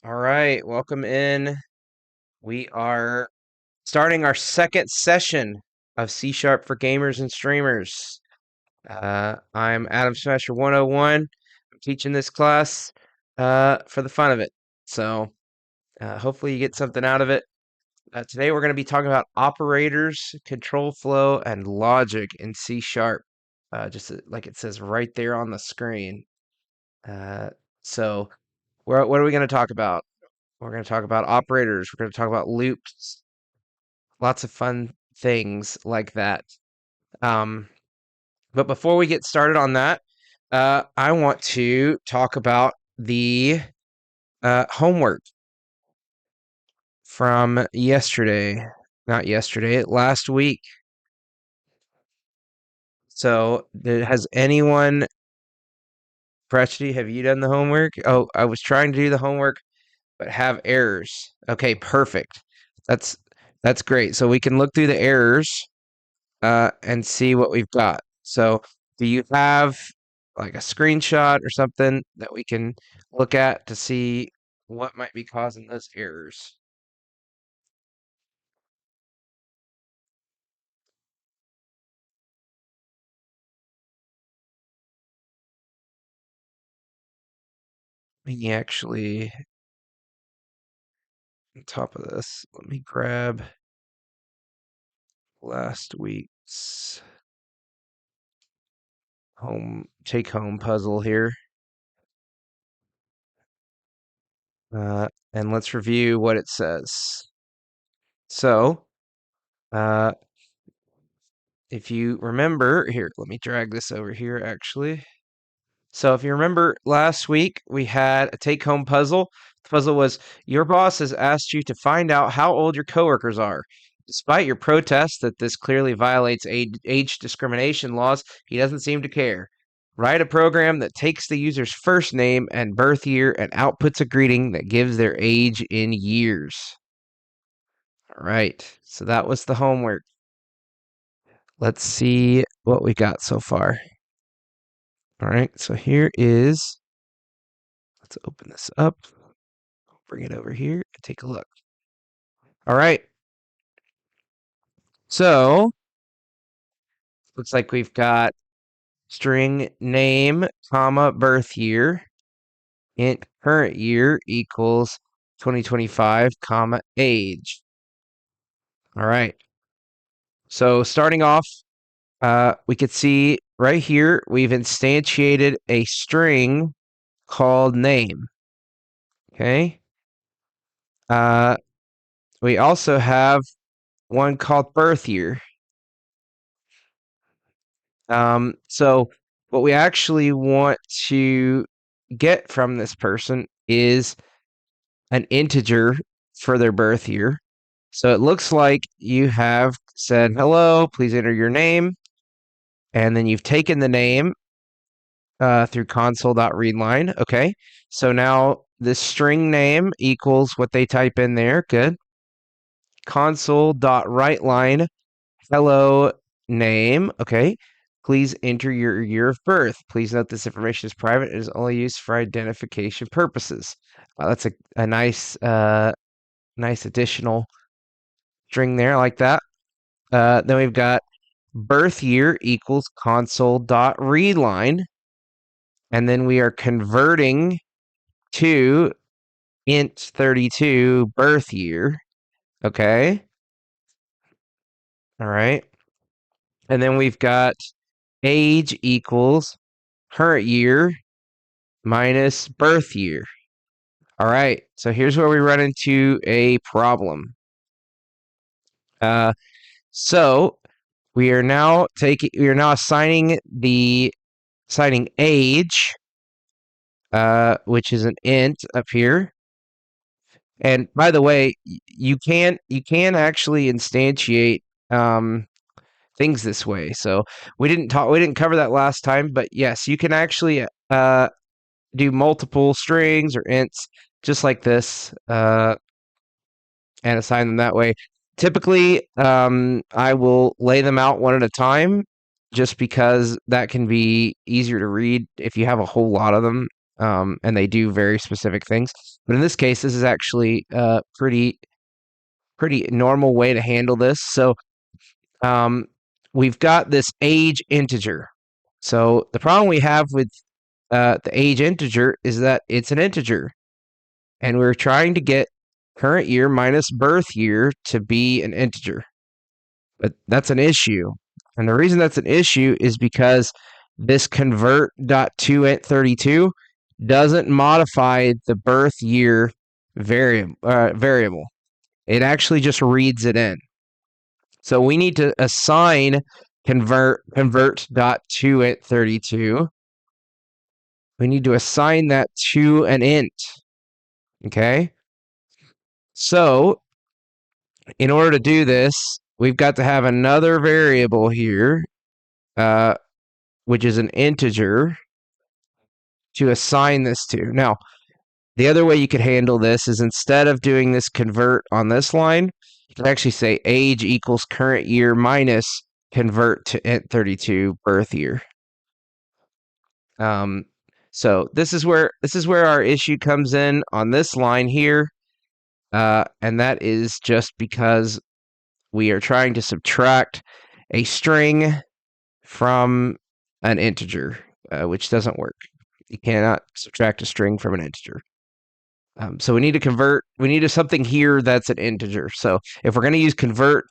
All right, welcome in. We are starting our second session of C Sharp for Gamers and Streamers. I'm Adam Smasher 101. I'm teaching this class for the fun of it. So hopefully you get something out of it. Today we're going to be talking about operators, control flow, and logic in C Sharp, just like it says right there on the screen. So what are we going to talk about? We're going to talk about operators. We're going to talk about loops, lots of fun things like that. Um, but before we get started on that, I want to talk about the homework from yesterday. Not yesterday, last week. So, has anyone, Prechty, have you done the homework? Oh, I was trying to do the homework, but have errors. Okay, perfect. That's that's great. So we can look through the errors and see what we've got. So, do you have like a screenshot or something that we can look at to see what might be causing those errors? Let me actually, on top of this, let me grab last week's home take home puzzle here. And let's review what it says. So, uh, if you remember, here, let me drag this over here actually. So if you remember last week, we had a take-home puzzle. The puzzle was, your boss has asked you to find out how old your coworkers are. Despite your protest that this clearly violates age discrimination laws, he doesn't seem to care. Write a program that takes the user's first name and birth year and outputs a greeting that gives their age in years. All right, so that was the homework. Let's see what we got so far. All right, so here is, let's open this up. Bring it over here and take a look. All right. So looks like we've got string name, comma, birth year, int current year equals 2025, comma, age. All right. So starting off, we could see right here, we've instantiated a string called name. Okay. Uh, we also have one called birth year. So what we actually want to get from this person is an integer for their birth year. So it looks like you have said, hello, please enter your name. And then you've taken the name through console.readline. Okay. So now this string name equals what they type in there. Good. Console.writeLine, hello name. Okay. Please enter your year of birth. Please note this information is private and is only used for identification purposes. That's a nice nice additional string there like that. Then we've got birth year equals console.readline. And then we are converting to int 32 birth year. Okay. All right. And then we've got age equals current year minus birth year. All right, so here's where we run into a problem. So we are now assigning age, which is an int up here. And by the way, you can actually instantiate things this way. So we didn't cover that last time, but yes, you can actually do multiple strings or ints just like this and assign them that way. Typically, I will lay them out one at a time just because that can be easier to read if you have a whole lot of them. and they do very specific things. But in this case, this is actually a pretty normal way to handle this. So um, we've got this age integer. So the problem we have with the age integer is that it's an integer, and we're trying to get current year minus birth year to be an integer. But that's an issue. And the reason that's an issue is because this convert.toInt32 doesn't modify the birth year variable. It actually just reads it in. So we need to assign convert.toInt32. We need to assign that to an int. Okay? So in order to do this, we've got to have another variable here, which is an integer, to assign this to. Now, the other way you could handle this is instead of doing this convert on this line, you can actually say age equals current year minus convert to int32 birth year. So this is where our issue comes in on this line here, and that is just because we are trying to subtract a string from an integer, which doesn't work. You cannot subtract a string from an integer. So we need to convert. We need something here that's an integer. So if we're going to use convert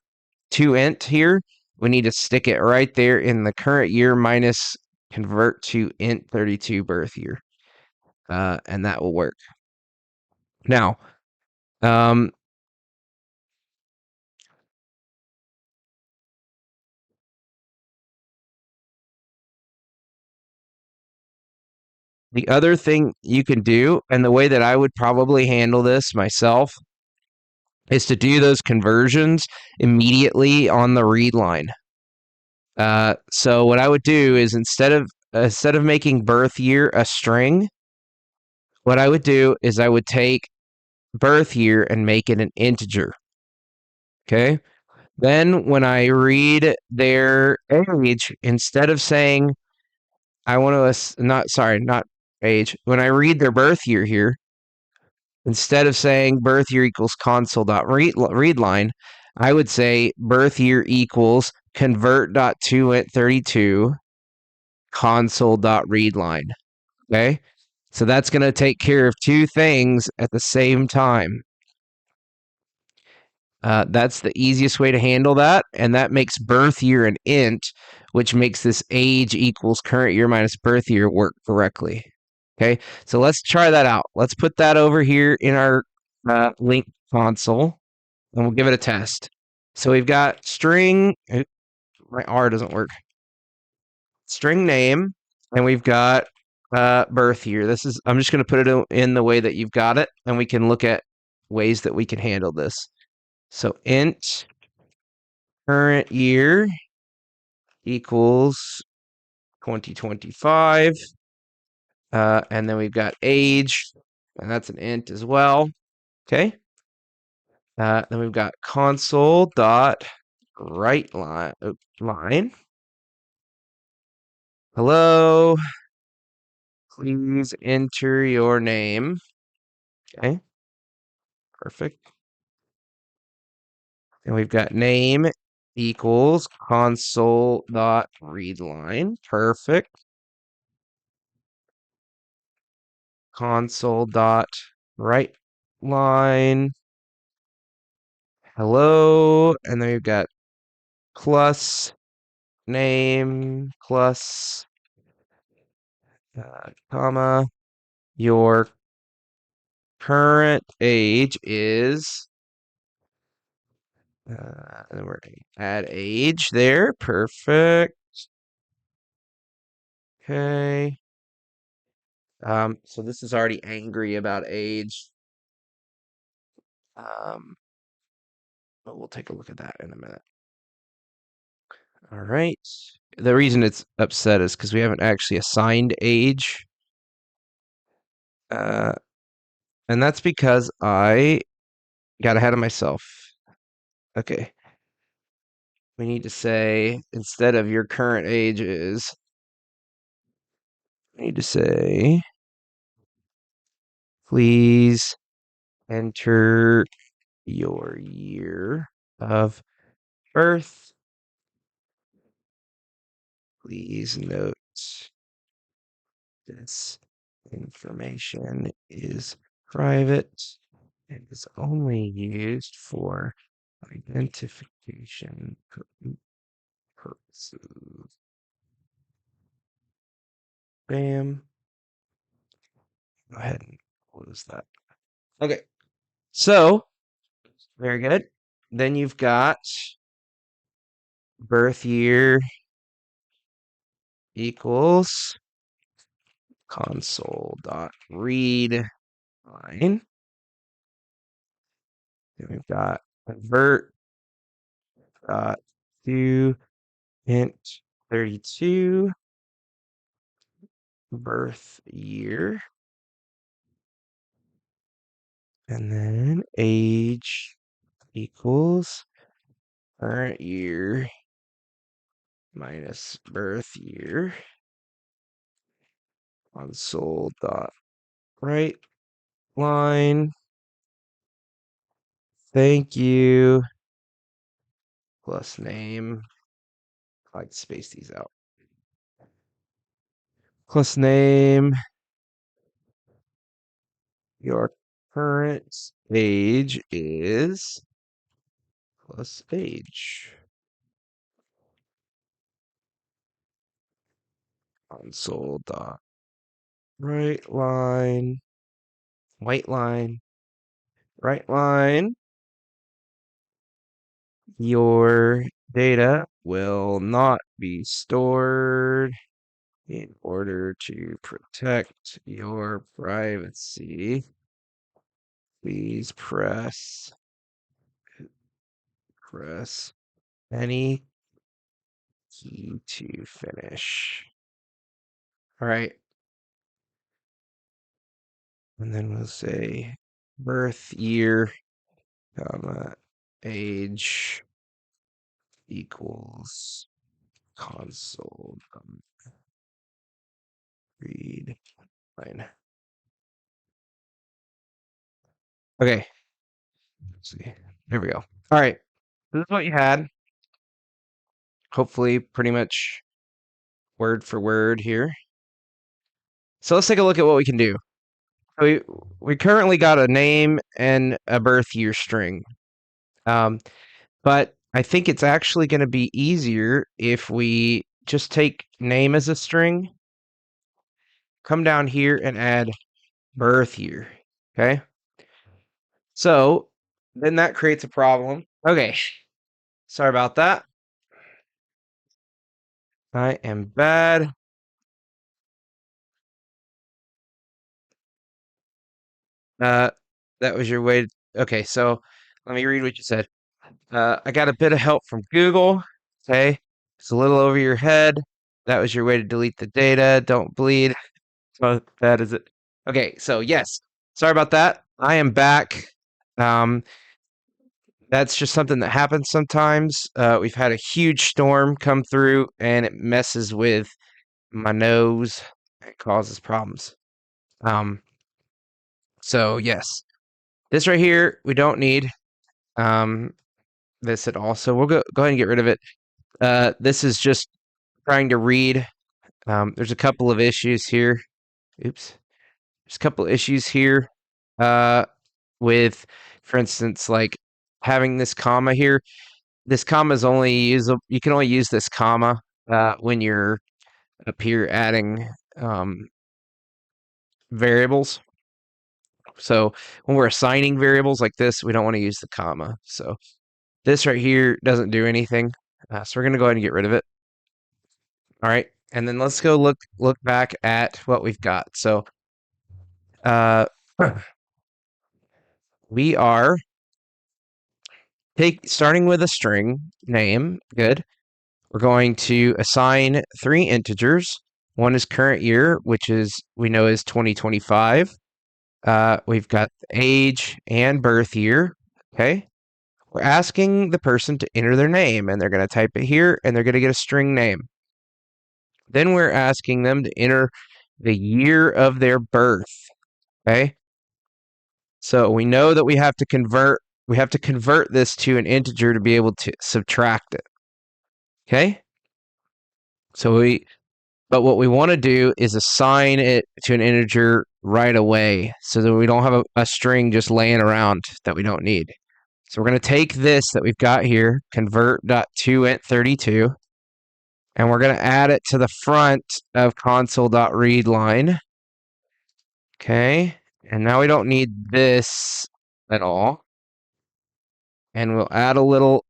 to int here, we need to stick it right there in the current year minus convert to int32 birth year, and that will work. Now, the other thing you can do, and the way that I would probably handle this myself, is to do those conversions immediately on the read line. So what I would do is instead of making birth year a string, what I would do is I would take birth year and make it an integer. Okay. Then when I read their age, instead of saying I want to not age, when I read their birth year here, instead of saying birth year equals console.read line, I would say birth year equals convert.toInt32 console.readline. Okay? So that's going to take care of two things at the same time. That's the easiest way to handle that, and that makes birth year an int, which makes this age equals current year minus birth year work correctly. Okay, so let's try that out. Let's put that over here in our link console, and we'll give it a test. So we've got string, my R doesn't work, string name, and we've got birth year. I'm just going to put it in the way that you've got it, and we can look at ways that we can handle this. So int current year equals 2025. And then we've got age, and that's an int as well. Okay. Then we've got console dot write line. Hello. Please enter your name. Okay. Perfect. And we've got name equals console dot read line. Perfect. Console dot write line. Hello. And then we've got plus name plus comma. Your current age is. And then we're going to add age there. Perfect. Okay. So this is already angry about age. But we'll take a look at that in a minute. All right. The reason it's upset is because we haven't actually assigned age. And that's because I got ahead of myself. Okay. We need to say, instead of your current age is, we need to say Please enter your year of birth. Please note this information is private and is only used for identification purposes. Bam. Go ahead and close that. Okay. So, very good. Then you've got birth year equals console.read line. Then we've got convert to int 32 birth year. And then age equals current year minus birth year. Console.write line. Thank you. Plus name. I like to space these out. Plus name. Your current age is plus age. Console.write line. White line. Right line. Your data will not be stored in order to protect your privacy. Please press any key to finish. All right. And then we'll say birth year, comma, age equals console read line. Okay. Let's see. There we go. All right. This is what you had. Hopefully, pretty much word for word here. So let's take a look at what we can do. We currently got a name and a birth year string. But I think it's actually going to be easier if we just take name as a string, come down here and add birth year. Okay. So then that creates a problem. Okay. Sorry about that. I am bad. That was your way. Okay. So let me read what you said. I got a bit of help from Google. Okay. It's a little over your head. That was your way to delete the data. Don't bleed. So that is it. Okay, so yes, sorry about that. I am back. Um, that's just something that happens sometimes. We've had a huge storm come through, and it messes with my nose. It causes problems. So yes, this right here we don't need. This at all. So we'll go ahead and get rid of it. This is just trying to read. There's a couple of issues here. Oops. There's a couple of issues here. With, for instance, like having this comma here. This comma is only usable. You can only use this comma when you're up here adding variables. So when we're assigning variables like this, we don't want to use the comma. So this right here doesn't do anything. So we're going to go ahead and get rid of it. All right. And then let's go look back at what we've got. So we are starting with a string name. Good. We're going to assign 3 integers. One is current year, which we know is 2025. We've got age and birth year. Okay. We're asking the person to enter their name, and they're going to type it here, and they're going to get a string name. Then we're asking them to enter the year of their birth. Okay. So we know that we have to convert this to an integer to be able to subtract it. Okay? But what we want to do is assign it to an integer right away so that we don't have a string just laying around that we don't need. So we're going to take this that we've got here, convert.toInt32, and we're going to add it to the front of console.readline. Okay, and now we don't need this at all. And we'll add a little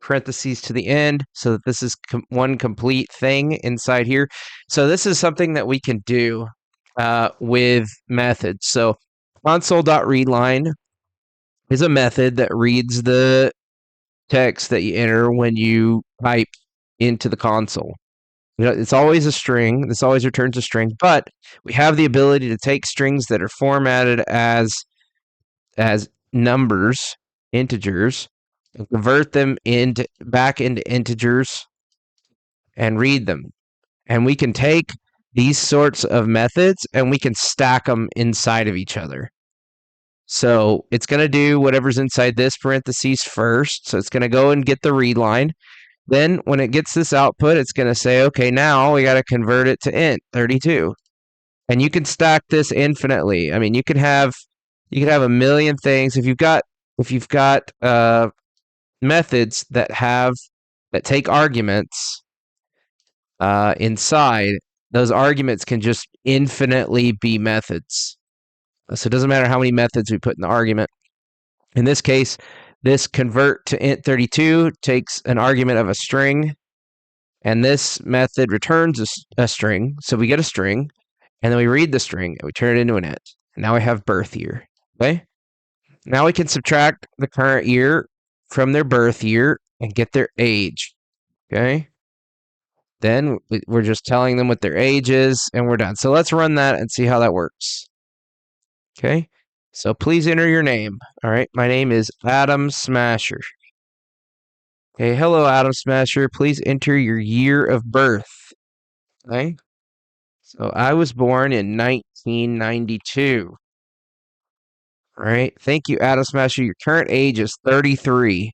parentheses to the end so that this is one complete thing inside here. So this is something that we can do with methods. So console.readline is a method that reads the text that you enter when you type into the console. It's always a string. This always returns a string, but we have the ability to take strings that are formatted as numbers, integers, and convert them back into integers and read them. And we can take these sorts of methods and we can stack them inside of each other. So it's going to do whatever's inside this parentheses first. So it's going to go and get the read line. Then when it gets this output, it's going to say, okay, now we got to convert it to int 32. And you can stack this infinitely. I mean, you could have a million things. If you've got methods that take arguments inside, those arguments can just infinitely be methods. So it doesn't matter how many methods we put in the argument. In this case, this convert to int32 takes an argument of a string, and this method returns a string. So we get a string, and then we read the string, and we turn it into an int. And now we have birth year. Okay? Now we can subtract the current year from their birth year and get their age. Okay? Then we're just telling them what their age is, and we're done. So let's run that and see how that works. Okay, so please enter your name. All right, my name is Adam Smasher. Okay, hello, Adam Smasher. Please enter your year of birth. Okay, so I was born in 1992. All right, thank you, Adam Smasher. Your current age is 33.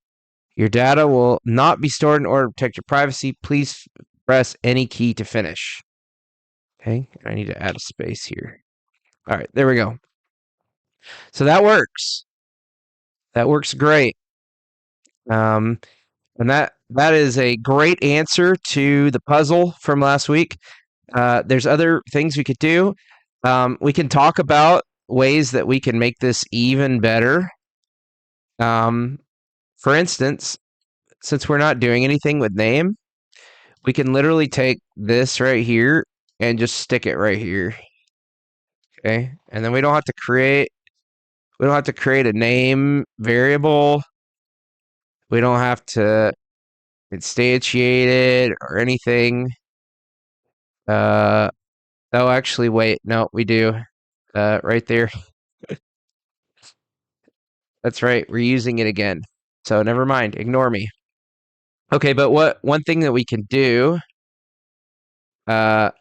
Your data will not be stored in order to protect your privacy. Please press any key to finish. Okay, I need to add a space here. All right, there we go. So that works. That works great. And that is a great answer to the puzzle from last week. There's other things we could do. We can talk about ways that we can make this even better. For instance, since we're not doing anything with name, we can literally take this right here and just stick it right here. Okay, and then we don't have to create a name variable. We don't have to instantiate it or anything. Oh, actually, wait. No, we do. Right there. That's right. We're using it again. So never mind. Ignore me. Okay, but one thing that we can do, to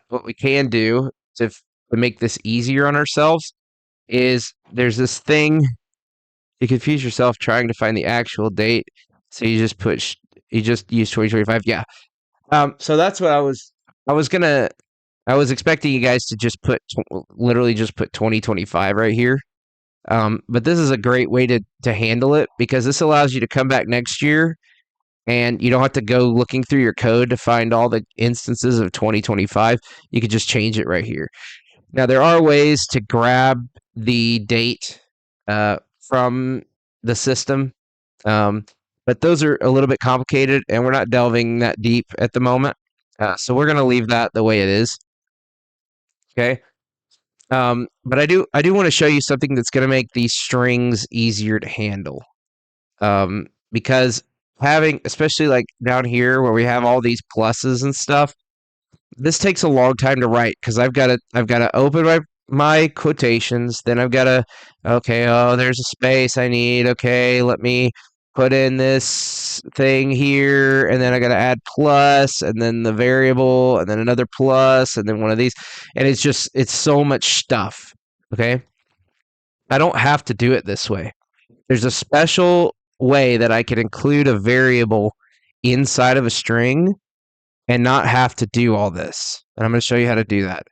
make this easier on ourselves is there's this thing. You confuse yourself trying to find the actual date, so you just use 2025. Yeah. So that's what I was expecting you guys to just literally just put 2025 right here. But this is a great way to handle it because this allows you to come back next year and you don't have to go looking through your code to find all the instances of 2025. You could just change it right here. Now, there are ways to grab the date from the system, but those are a little bit complicated and we're not delving that deep at the moment. So we're going to leave that the way it is. Okay. But I do want to show you something that's going to make these strings easier to handle. Because especially like down here where we have all these pluses and stuff, this takes a long time to write because I've got to open my quotations, then I've got to, okay, oh, there's a space I need. Okay, let me put in this thing here, and then I got to add plus, and then the variable, and then another plus, and then one of these, and it's so much stuff. Okay, I don't have to do it this way. There's a special way that I can include a variable inside of a string and not have to do all this. And I'm going to show you how to do that.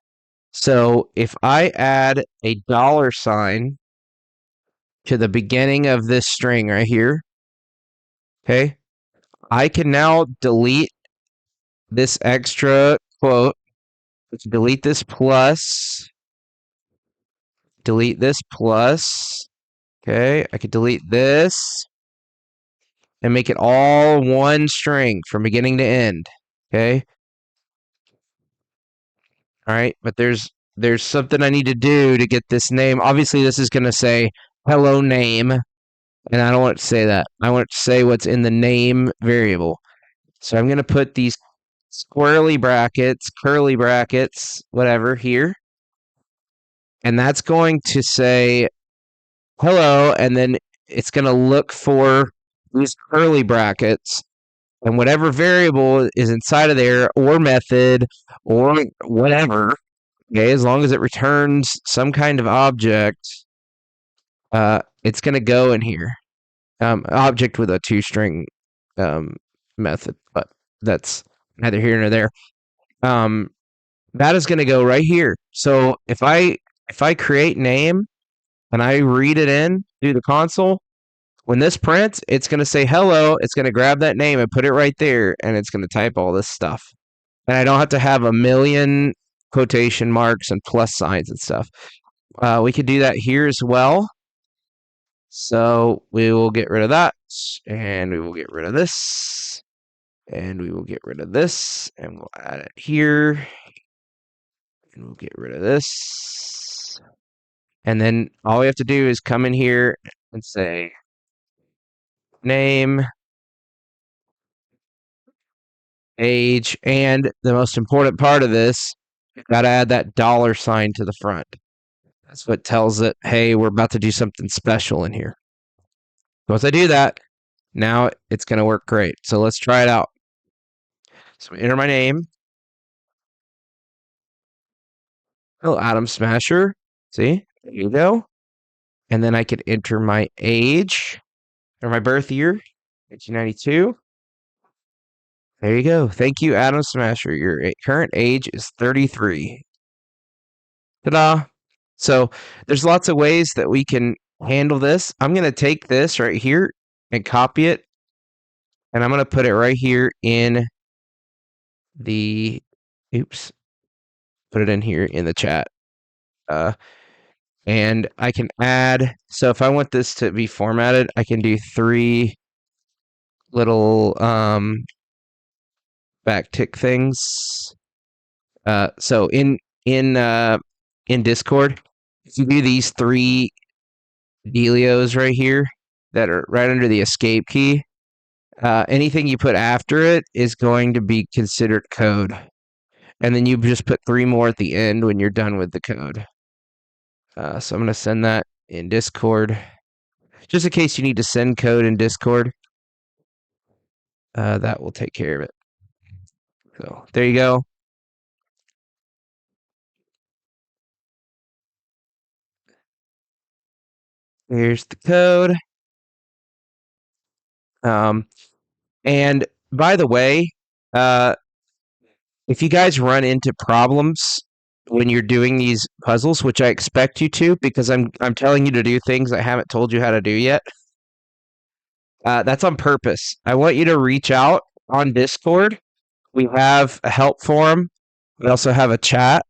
So if I add a $sign to the beginning of this string right here, okay, I can now delete this extra quote, delete this plus, delete this plus, okay, I could delete this and make it all one string from beginning to end, okay? All right, but there's something I need to do to get this name. Obviously, this is going to say hello name, and I don't want it to say that. I want it to say what's in the name variable. So I'm going to put these squirrely brackets, curly brackets, whatever here, and that's going to say hello, and then it's going to look for these curly brackets, and whatever variable is inside of there, or method, or whatever, okay, as long as it returns some kind of object, it's going to go in here. Object with a two-string method, but that's neither here nor there. That is going to go right here. So if I create name and I read it in through the console, when this prints, it's going to say hello. It's going to grab that name and put it right there, and it's going to type all this stuff. And I don't have to have a million quotation marks and plus signs and stuff. We could do that here as well. So we will get rid of that, and we will get rid of this, and we will get rid of this, and we'll add it here, and we'll get rid of this. And then all we have to do is come in here and say name, age, and the most important part of this, you've got to add that $sign to the front. That's what tells it, hey, we're about to do something special in here. Once I do that, now it's going to work great. So let's try it out. So enter my name. Oh, Atom Smasher. See? There you go. And then I could enter my age or my birth year, 1992. There you go. Thank you, Atom Smasher. Your current age is 33. Ta-da! So there's lots of ways that we can handle this. I'm going to take this right here and copy it, and I'm going to put it right here in the, oops, put it in here in the chat. And I can add, so if I want this to be formatted, I can do 3 little backtick things. So in Discord, if you do these 3 dealios right here that are right under the escape key, anything you put after it is going to be considered code. And then you just put 3 more at the end when you're done with the code. So I'm going to send that in Discord. Just in case you need to send code in Discord, that will take care of it. So there you go. Here's the code. And by the way, if you guys run into problems when you're doing these puzzles, which I expect you to, because I'm telling you to do things I haven't told you how to do yet, that's on purpose. I want you to reach out on Discord. We have a help forum. We also have a chat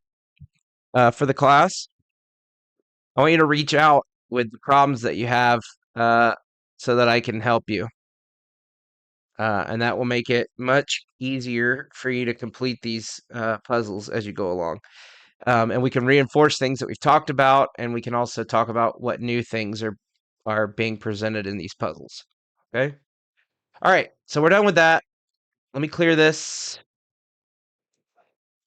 for the class. I want you to reach out with the problems that you have so that I can help you. And that will make it much easier for you to complete these puzzles as you go along. And we can reinforce things that we've talked about, and we can also talk about what new things are being presented in these puzzles. Okay? All right, so we're done with that. Let me clear this.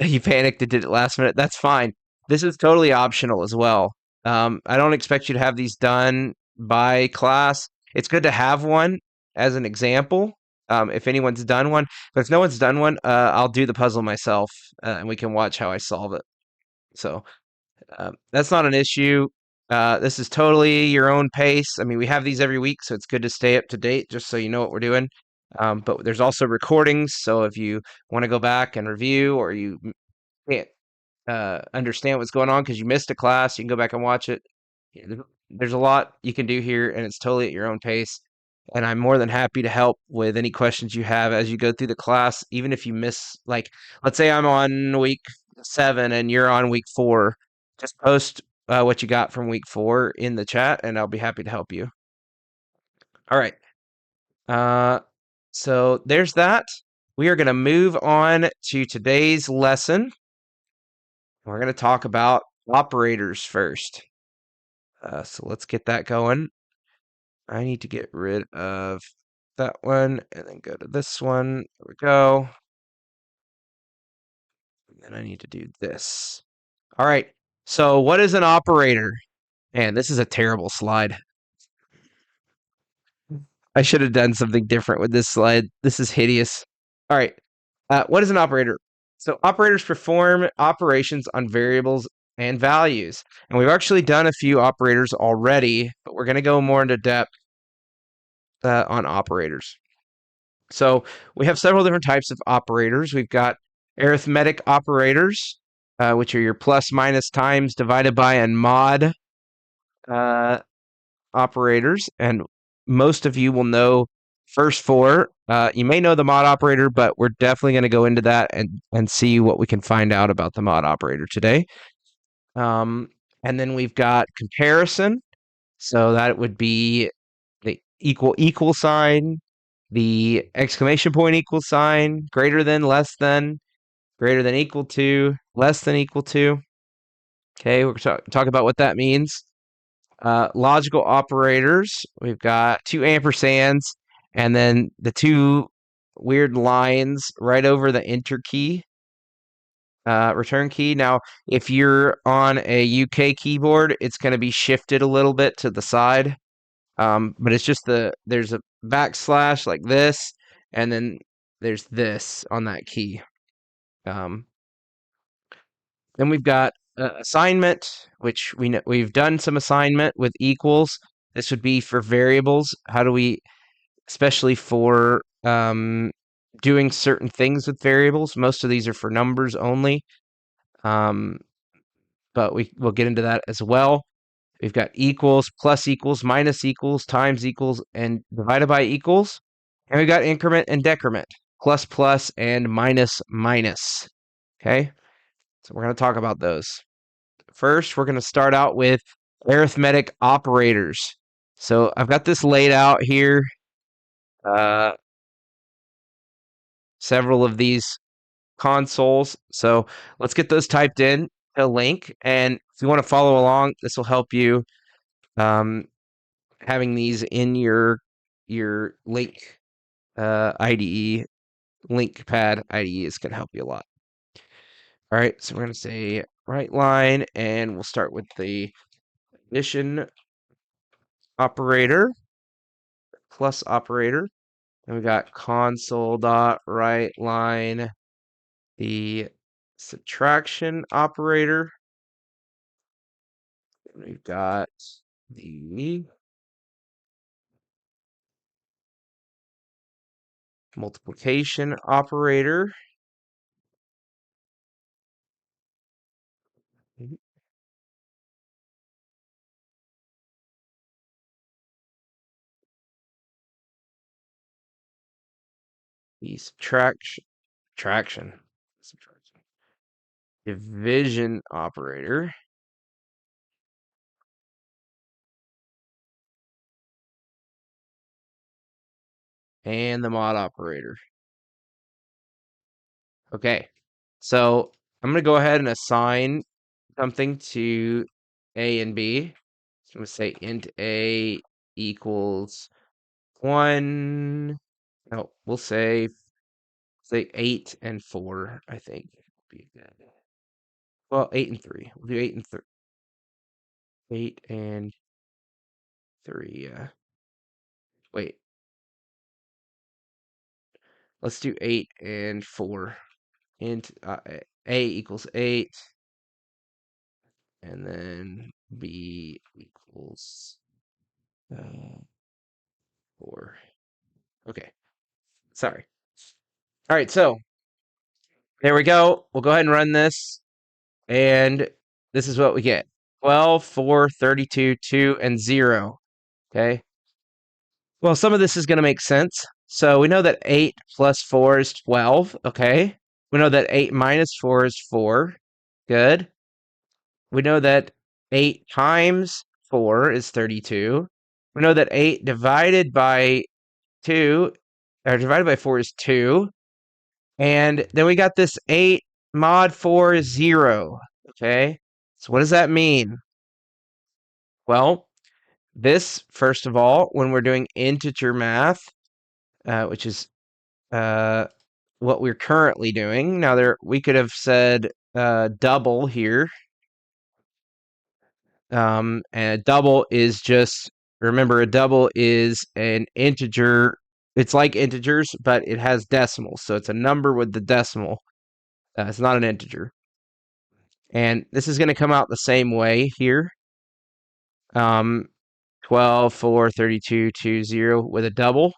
You panicked and did it last minute. That's fine. This is totally optional as well. I don't expect you to have these done by class. It's good to have one as an example. If anyone's done one, but if no one's done one, I'll do the puzzle myself, and we can watch how I solve it. So that's not an issue. This is totally your own pace. I mean, we have these every week, so it's good to stay up to date just so you know what we're doing. But there's also recordings, so if you want to go back and review or you can't understand what's going on because you missed a class, you can go back and watch it. There's a lot you can do here, and it's totally at your own pace. And I'm more than happy to help with any questions you have as you go through the class, even if you miss, like, let's say I'm on week 7 and you're on week 4. Just post what you got from week 4 in the chat, and I'll be happy to help you. All right. Uh, so there's that. We are going to move on to today's lesson. We're going to talk about operators first. So let's get that going. I need to get rid of that one and then go to this one. There we go. And then I need to do this. All right. So what is an operator? Man, this is a terrible slide. I should have done something different with this slide. This is hideous. All right. What is an operator? So operators perform operations on variables and values. And we've actually done a few operators already, but we're going to go more into depth on operators. So we have several different types of operators. We've got arithmetic operators, which are your plus, minus, times, divided by, and mod operators. And most of you will know first 4. You may know the mod operator, but we're definitely going to go into that and see what we can find out about the mod operator today. And then we've got comparison. So that would be the equal sign, the exclamation point equal sign, greater than, less than, greater than equal to, less than equal to. Okay, we're going to talk about what that means. Logical operators, we've got 2 ampersands, and then the 2 weird lines right over the enter key, return key. Now, if you're on a UK keyboard, it's going to be shifted a little bit to the side. But it's just there's a backslash like this, and then there's this on that key. Then we've got assignment, which we've done some assignment with equals. This would be for variables. How do we, especially for doing certain things with variables? Most of these are for numbers only, but we'll get into that as well. We've got equals, plus equals, minus equals, times equals, and divided by equals. And we've got increment and decrement, plus plus and minus minus. Okay, so we're going to talk about those. First, we're going to start out with arithmetic operators. So I've got this laid out here. Several of these consoles. So let's get those typed in a link. And if you want to follow along, this will help you. Having these in your link IDE, link pad IDE is going to help you a lot. All right, so we're going to say right line, and we'll start with the addition operator, plus operator. And we got console dot right line, the subtraction operator. And we've got the multiplication operator. The subtraction, division operator, and the mod operator. Okay, so I'm going to go ahead and assign something to A and B. So I'm going to say int A equals 1. No, we'll say 8 and 4, I think. Well, 8 and 3. We'll do 8 and 3. 8 and 3, yeah. Wait. Let's do 8 and 4. Int A equals 8. and then b equals 4. Okay, sorry. All right, so there we go. We'll go ahead and run this, and this is what we get. 12, 4, 32, 2, and 0. Okay. Well, some of this is going to make sense. So we know that 8 plus 4 is 12. Okay. We know that 8 minus 4 is 4. Good. We know that 8 times 4 is 32. We know that 8 divided by 2, or divided by 4 is 2. And then we got this 8 mod 4 is 0. Okay. So what does that mean? Well, this, first of all, when we're doing integer math, which is what we're currently doing. Now, we could have said double here. And a double is just, remember, a double is an integer. It's like integers, but it has decimals. So it's a number with the decimal. It's not an integer. And this is going to come out the same way here. 12, 4, 32, 2, 0 with a double.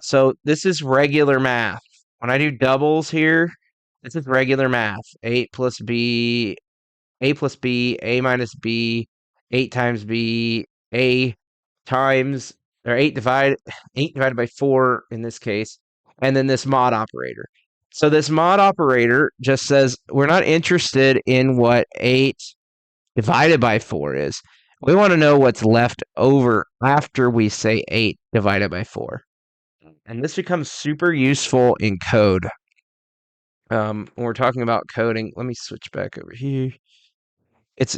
So this is regular math. When I do doubles here, this is regular math. 8 plus b, a plus b, a minus b, 8 times b, a times, or 8 divided by 4 in this case, and then this mod operator. So this mod operator just says we're not interested in what 8 divided by 4 is. We want to know what's left over after we say 8 divided by 4. And this becomes super useful in code. When we're talking about coding, let me switch back over here.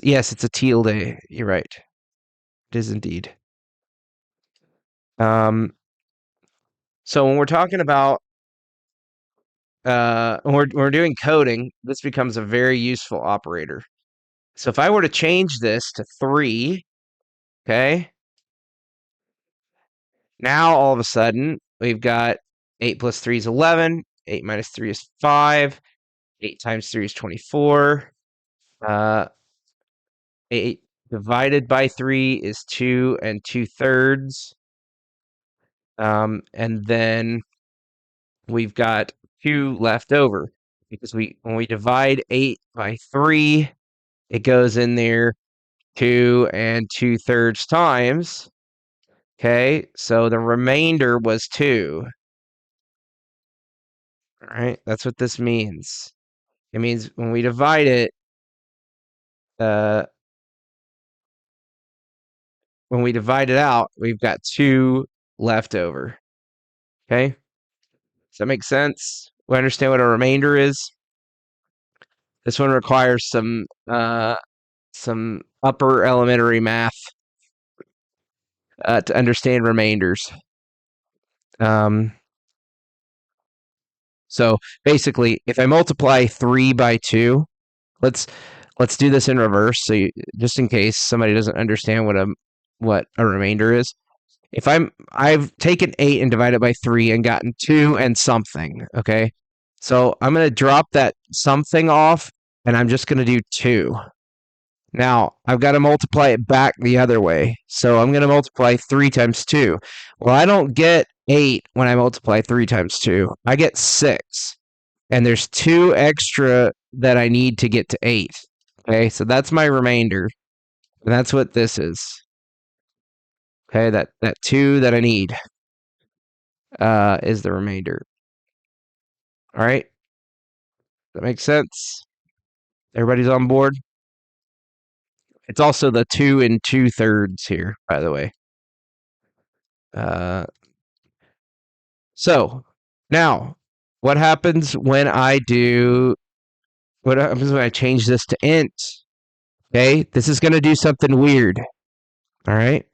Yes, it's a tilde. You're right. It is indeed. So when we're talking about when we're doing coding, this becomes a very useful operator. So if I were to change this to 3, okay, now all of a sudden we've got 8 plus 3 is 11, 8 minus 3 is 5, 8 times 3 is 24, 8 divided by 3 is 2 and 2/3. And then we've got 2 left over because when we divide 8 by 3, it goes in there 2 and 2/3 times. Okay, so the remainder was 2. All right, that's what this means. It means when we divide it, when we divide it out, we've got 2 left over. Okay, does that make sense? We understand what a remainder is. This one requires some upper elementary math to understand remainders. So basically, if I multiply 3 by 2, let's do this in reverse. So just in case somebody doesn't understand what a remainder is, if I've taken 8 and divided by 3 and gotten 2 and something. Okay, so I'm going to drop that something off, and I'm just going to do 2. Now, I've got to multiply it back the other way. So I'm going to multiply 3 times 2. Well, I don't get 8 when I multiply 3 times 2. I get 6. And there's 2 extra that I need to get to 8. Okay, so that's my remainder. And that's what this is. Okay, that 2 that I need is the remainder. All right? That makes sense? Everybody's on board? It's also the 2 and 2/3 here, by the way. So now, what happens when I change this to int? Okay, this is going to do something weird. All right.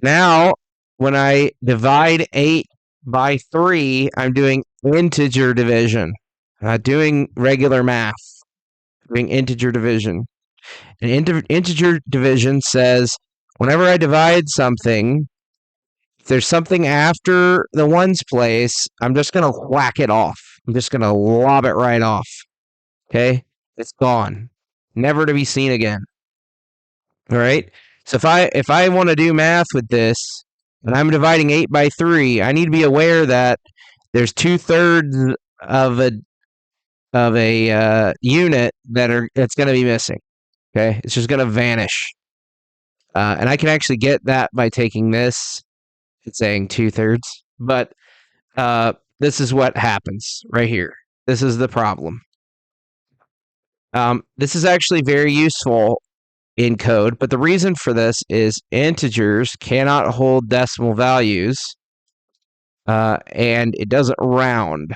Now, when I divide 8 by 3, I'm doing integer division. I'm not doing regular math. I'm doing integer division. And integer division says whenever I divide something, if there's something after the ones place, I'm just going to whack it off. I'm just going to lob it right off. Okay? It's gone. never to be seen again. All right. So if I want to do math with this and I'm dividing 8 by 3, I need to be aware that there's 2/3 of a unit that's going to be missing. Okay, it's just going to vanish. And I can actually get that by taking this and saying 2/3. But this is what happens right here. This is the problem. This is actually very useful in code, but the reason for this is integers cannot hold decimal values, and it doesn't round.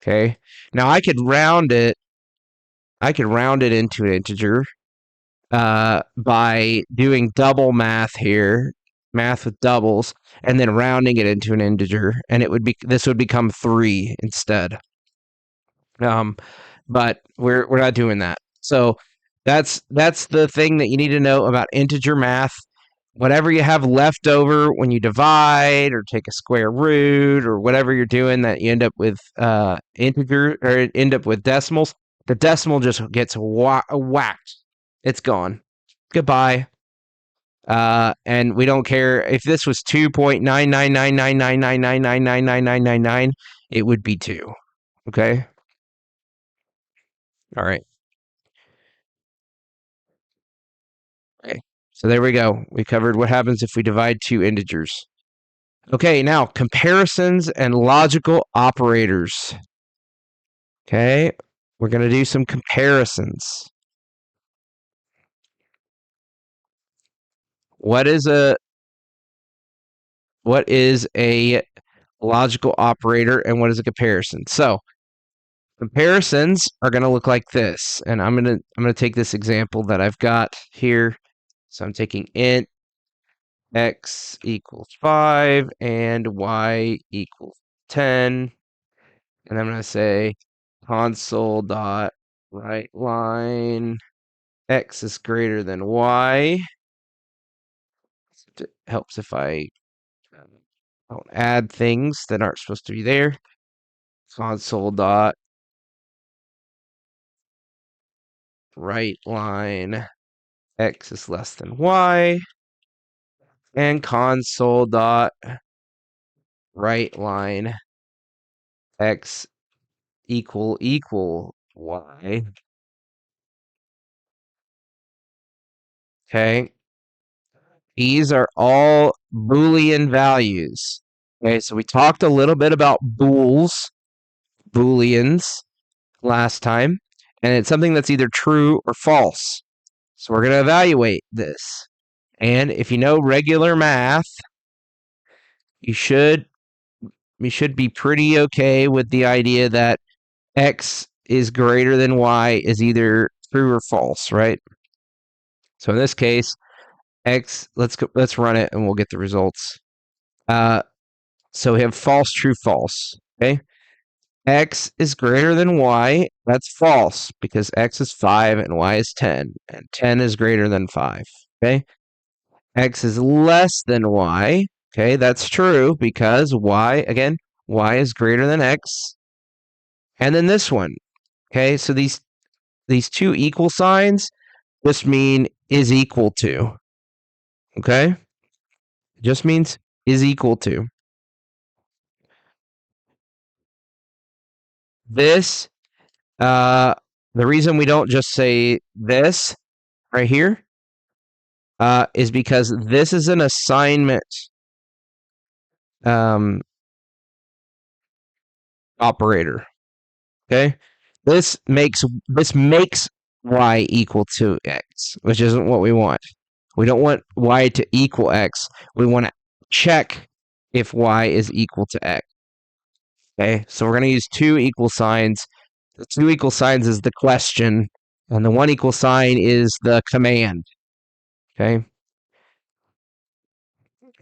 Okay, now I could round it. I could round it into an integer by doing double math here, math with doubles, and then rounding it into an integer, and this would become 3 instead. But we're not doing that. So that's the thing that you need to know about integer math. Whatever you have left over when you divide or take a square root or whatever you're doing that you end up with integer or end up with decimals, the decimal just gets whacked. It's gone. Goodbye. And we don't care if this was 2.9999999999999, it would be 2. Okay? All right. Okay. So there we go. We covered what happens if we divide two integers. Okay, now comparisons and logical operators. Okay, we're going to do some comparisons. What is a logical operator and what is a comparison? So, comparisons are going to look like this. And I'm going to take this example that I've got here. So I'm taking int x equals 5 and y equals 10. And I'm going to say console dot write line x is greater than y. It helps if I don't add things that aren't supposed to be there. Console dot write line x is less than y. And console dot write line x equal y. Okay. These are all Boolean values. Okay, so we talked a little bit about Booleans last time, and it's something that's either true or false. So we're going to evaluate this. And if you know regular math, you should be pretty okay with the idea that x is greater than y is either true or false, right? So in this case, x, let's run it and we'll get the results. So we have false, true, false. Okay. X is greater than y. That's false because x is 5 and y is 10. And 10 is greater than 5. Okay. X is less than y. Okay. That's true because y is greater than x. And then this one. Okay. So these two equal signs just mean is equal to. Okay. It just means is equal to. This, the reason we don't just say this right here is because this is an assignment operator. Okay, this makes y equal to x, which isn't what we want. We don't want y to equal x. We want to check if y is equal to x. Okay, so we're going to use two equal signs. The two equal signs is the question, and the one equal sign is the command. Okay.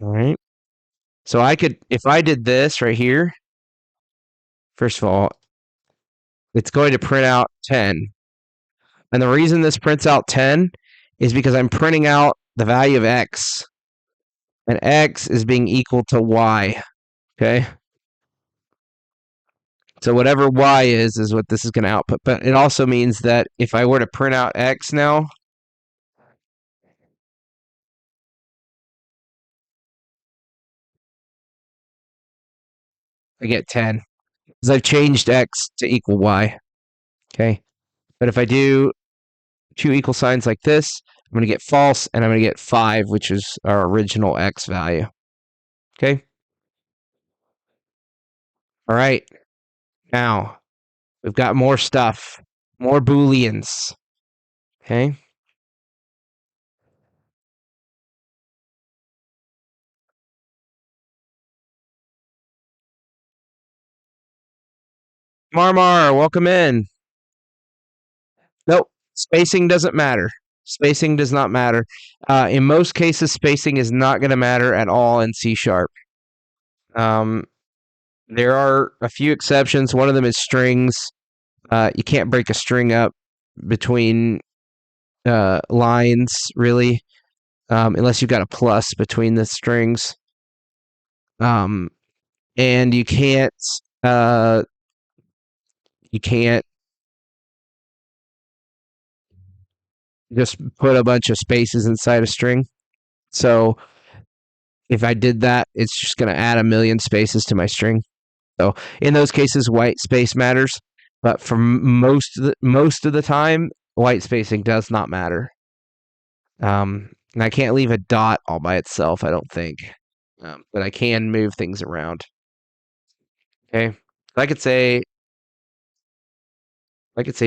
All right. So I could, if I did this right here, first of all, it's going to print out 10. And the reason this prints out 10 is because I'm printing out the value of x. And x is being equal to y. Okay. So whatever y is what this is going to output. But it also means that if I were to print out x now, I get 10 because I've changed x to equal y. Okay. But if I do two equal signs like this, I'm going to get false, and I'm going to get 5, which is our original x value. Okay. All right. Now we've got more stuff, more Booleans. Okay. Marmar, welcome in. Nope. Spacing doesn't matter. Spacing does not matter. In most cases, spacing is not going to matter at all in C#. There are a few exceptions. One of them is strings. You can't break a string up between lines, really, unless you've got a plus between the strings. And you can't just put a bunch of spaces inside a string. So if I did that, it's just going to add a million spaces to my string. So in those cases, white space matters. But for most of the time, white spacing does not matter. And I can't leave a dot all by itself, I don't think. But I can move things around. Okay. I could say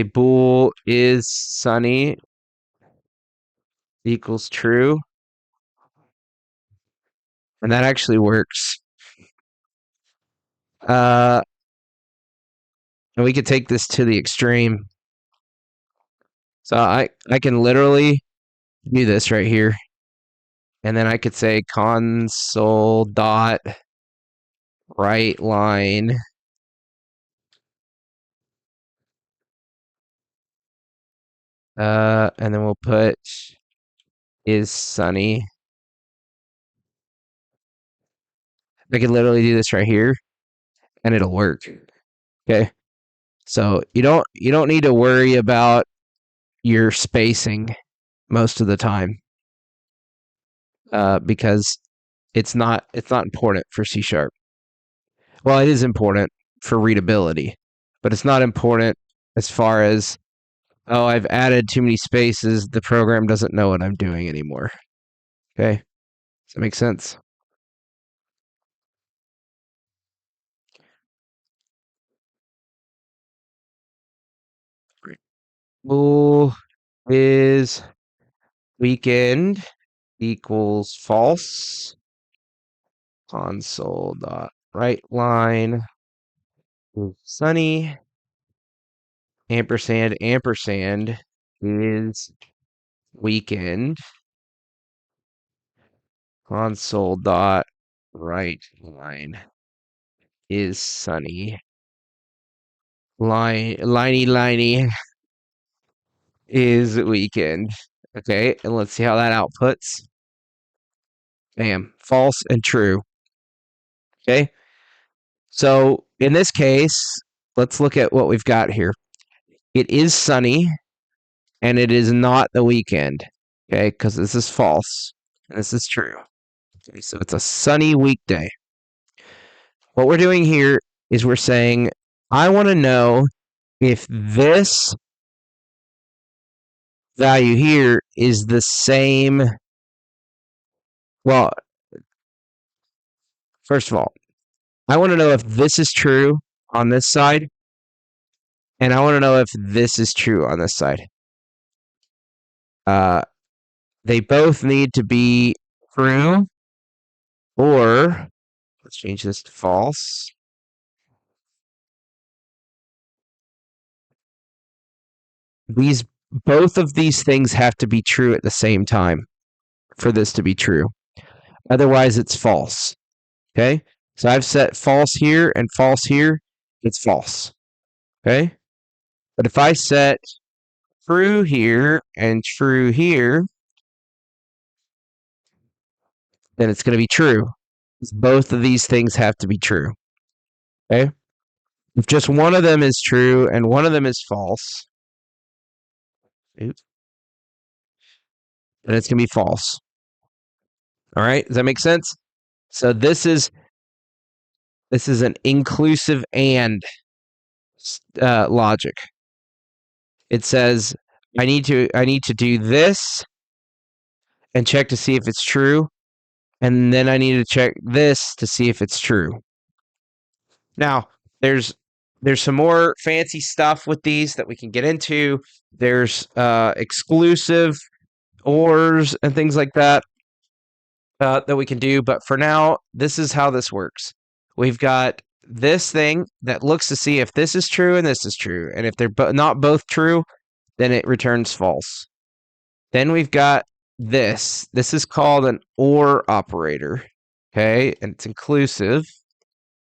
bool is sunny equals true. And that actually works. And we could take this to the extreme. So I can literally do this right here. And then I could say console dot right line and then we'll put is sunny. I can literally do this right here and it'll work. Okay. So you don't need to worry about your spacing most of the time. Because it's not important for C#. Well, it is important for readability, but it's not important as far as, oh, I've added too many spaces, the program doesn't know what I'm doing anymore. Okay? Does that make sense? Bool is weekend equals false. Console dot right line sunny ampersand is weekend. Console dot right line is sunny. Liney is weekend. Okay, and let's see how that outputs. Bam, false and true. Okay, so in this case, let's look at what we've got here. It is sunny, and it is not the weekend. Okay, because this is false, and this is true. Okay, so it's a sunny weekday. What we're doing here is we're saying, I want to know if this value here is the same. Well, first of all, I want to know if this is true on this side, and I want to know if this is true on this side. They both need to be true, or let's change this to false. Both of these things have to be true at the same time for this to be true. Otherwise, it's false. Okay? So I've set false here and false here. It's false. Okay? But if I set true here and true here, then it's going to be true. Both of these things have to be true. Okay? If just one of them is true and one of them is false, oops, then it's going to be false. All right, does that make sense? So this is an inclusive and logic. It says I need to do this and check to see if it's true, and then I need to check this to see if it's true. Now, there's some more fancy stuff with these that we can get into. There's exclusive ors and things like that that we can do. But for now, this is how this works. We've got this thing that looks to see if this is true and this is true. And if they're not both true, then it returns false. Then we've got this. This is called an OR operator. Okay, and it's inclusive.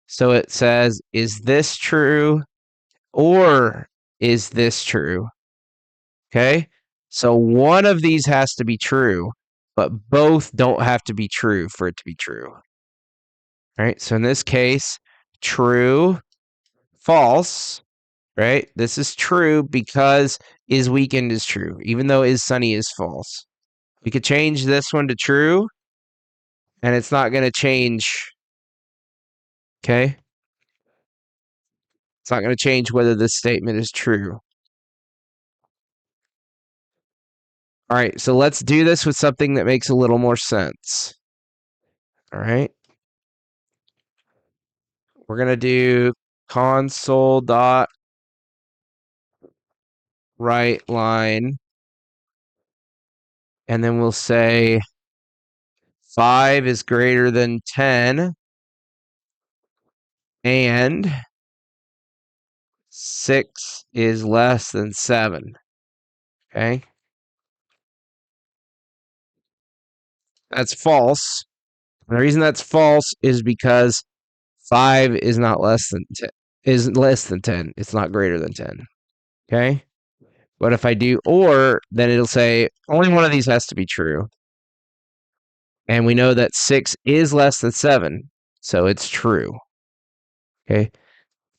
So it says, is this true or is this true? Okay, so one of these has to be true, but both don't have to be true for it to be true. All right, so in this case, true, false, right? This is true because is weekend is true, even though is sunny is false. We could change this one to true, and it's not going to change, okay? It's not going to change whether this statement is true. All right, so let's do this with something that makes a little more sense. All right. We're going to do console dot write line, and then we'll say 5 is greater than 10 and 6 is less than 7. Okay. That's false. And the reason that's false is because 5 is not less than 10. Is less than 10. It's not greater than 10. Okay? But if I do or, then it'll say only one of these has to be true. And we know that 6 is less than 7, so it's true. Okay?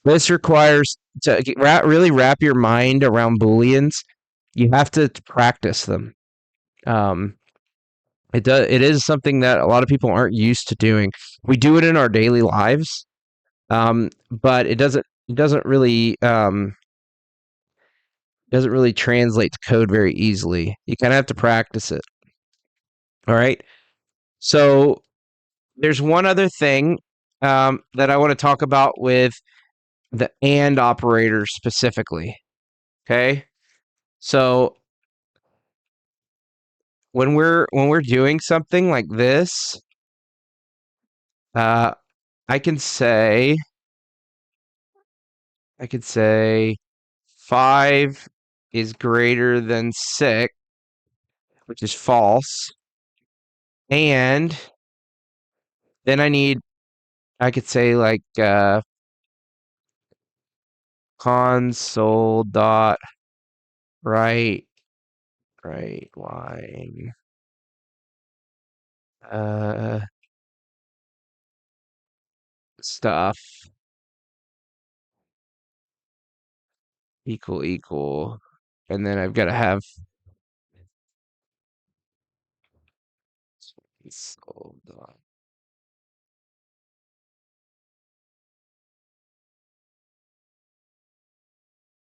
This requires to really wrap your mind around Booleans. You have to practice them. It is something that a lot of people aren't used to doing. We do it in our daily lives, but it doesn't really translate to code very easily. You kind of have to practice it. All right. So there's one other thing that I want to talk about with the AND operator specifically. Okay. So when we're doing something like this, I could say 5 is greater than 6, which is false. And then I could say like console dot write line stuff equal, and then I've got to have console dot.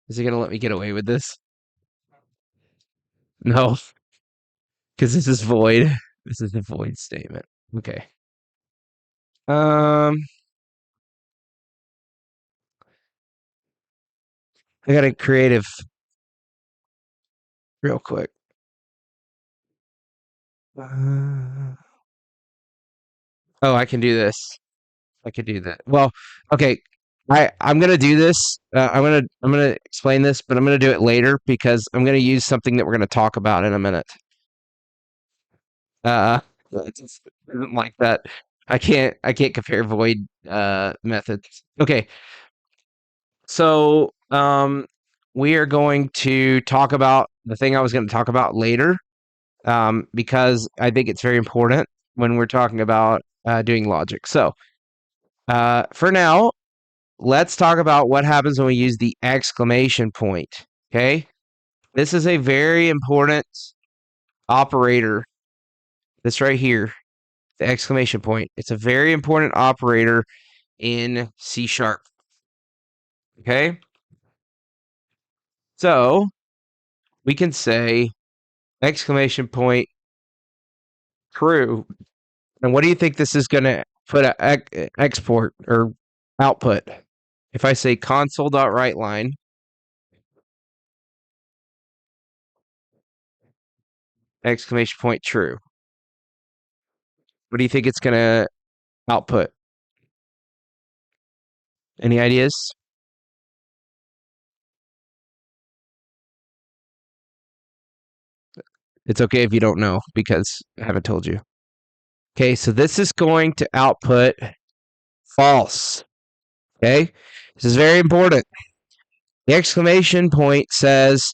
Is he gonna let me get away with this? No, because this is void. This is a void statement. Okay. I got a creative real quick. Oh, I can do this. I could do that. Well, okay. I'm gonna do this. I'm gonna explain this, but I'm gonna do it later because I'm gonna use something that we're gonna talk about in a minute. It just isn't like that. I can't compare void methods. Okay. So we are going to talk about the thing I was going to talk about later, because I think it's very important when we're talking about doing logic. So for now, let's talk about what happens when we use the exclamation point. Okay, this is a very important operator. This right here, the exclamation point. It's a very important operator in C#. Okay, so we can say exclamation point true. And what do you think this is going to put a export or output? If I say console.writeLine, exclamation point true, what do you think it's going to output? Any ideas? It's okay if you don't know because I haven't told you. Okay, so this is going to output false. Okay, this is very important. The exclamation point says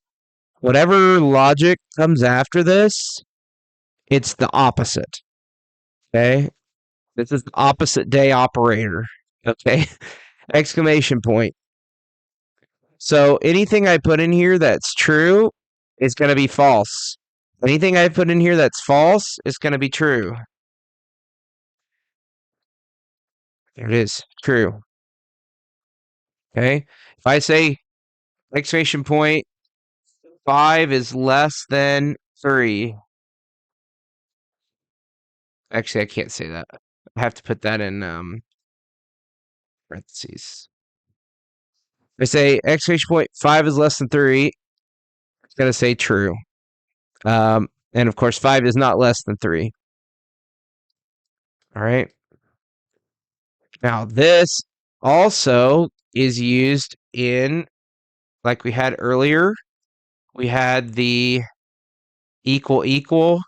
whatever logic comes after this, it's the opposite. Okay, this is the opposite day operator. Okay, exclamation point. So anything I put in here that's true is going to be false. Anything I put in here that's false is going to be true. There it is, true. Okay, if I say exclamation point 5 is less than 3. Actually, I can't say that. I have to put that in parentheses. If I say exclamation point 5 is less than 3, it's going to say true. And of course, 5 is not less than 3. All right. Now, this also is used in, like we had earlier, we had the equal equal.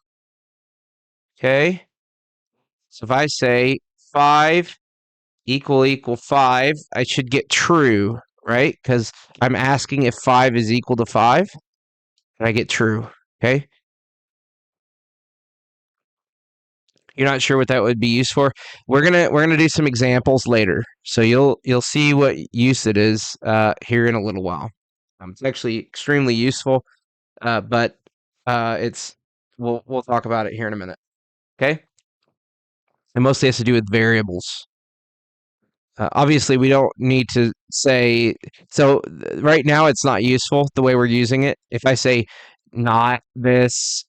Okay. So if I say 5 equal equal 5, I should get true, right? Because I'm asking if 5 is equal to 5, and I get true. Okay. You're not sure what that would be used for. We're gonna do some examples later, so you'll see what use it is here in a little while. It's actually extremely useful, but it's we'll talk about it here in a minute. Okay, and mostly has to do with variables. Obviously, we don't need to say so. Right now, it's not useful the way we're using it. If I say not this,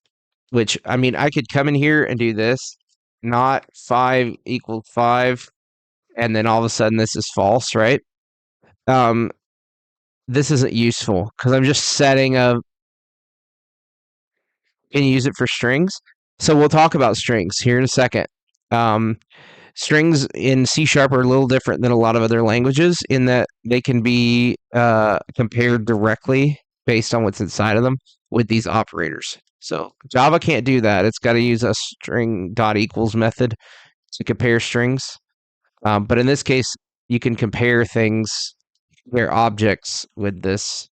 which I mean, I could come in here and do this, not 5 equals 5, and then all of a sudden this is false, right? Um, this isn't useful because I'm just setting a. Can you use it for strings? So we'll talk about strings here in a second. Strings in C# are a little different than a lot of other languages in that they can be compared directly based on what's inside of them with these operators. So Java can't do that. It's got to use a string dot equals method to compare strings. But in this case, you can compare things, compare objects with this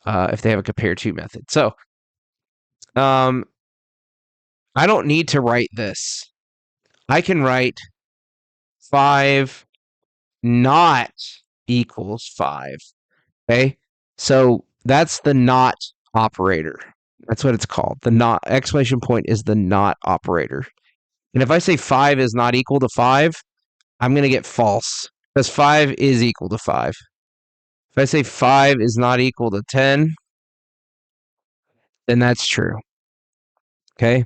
if they have a compare to method. So I don't need to write this. I can write 5 not equals 5. Okay. So that's the not operator. That's what it's called. The not exclamation point is the not operator. And if I say 5 is not equal to 5, I'm going to get false because 5 is equal to 5. If I say 5 is not equal to 10, then that's true. Okay.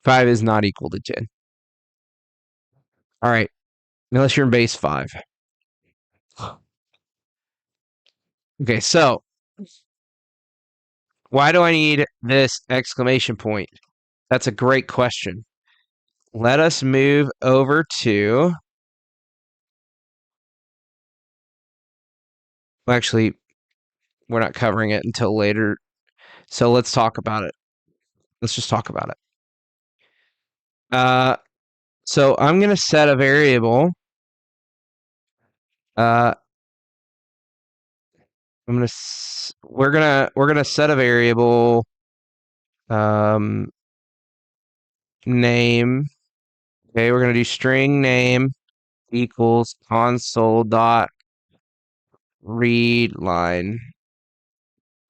5 is not equal to 10. All right. Unless you're in base 5. Okay. So why do I need this exclamation point? That's a great question. Let us move over to. Well, actually, we're not covering it until later. So let's talk about it. Let's just talk about it. So I'm going to set a variable. We're gonna set a variable name. Okay, we're gonna do string name equals console dot read line.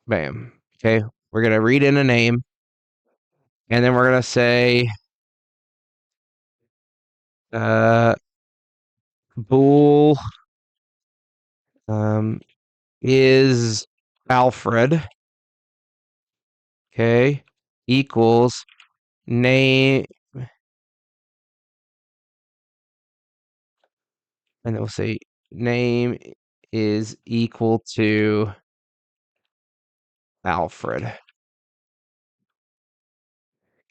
Bam. Okay. We're going to read in a name. And then we're going to say bool is Alfred. Okay. Equals name. And then we'll say name is equal to Alfred.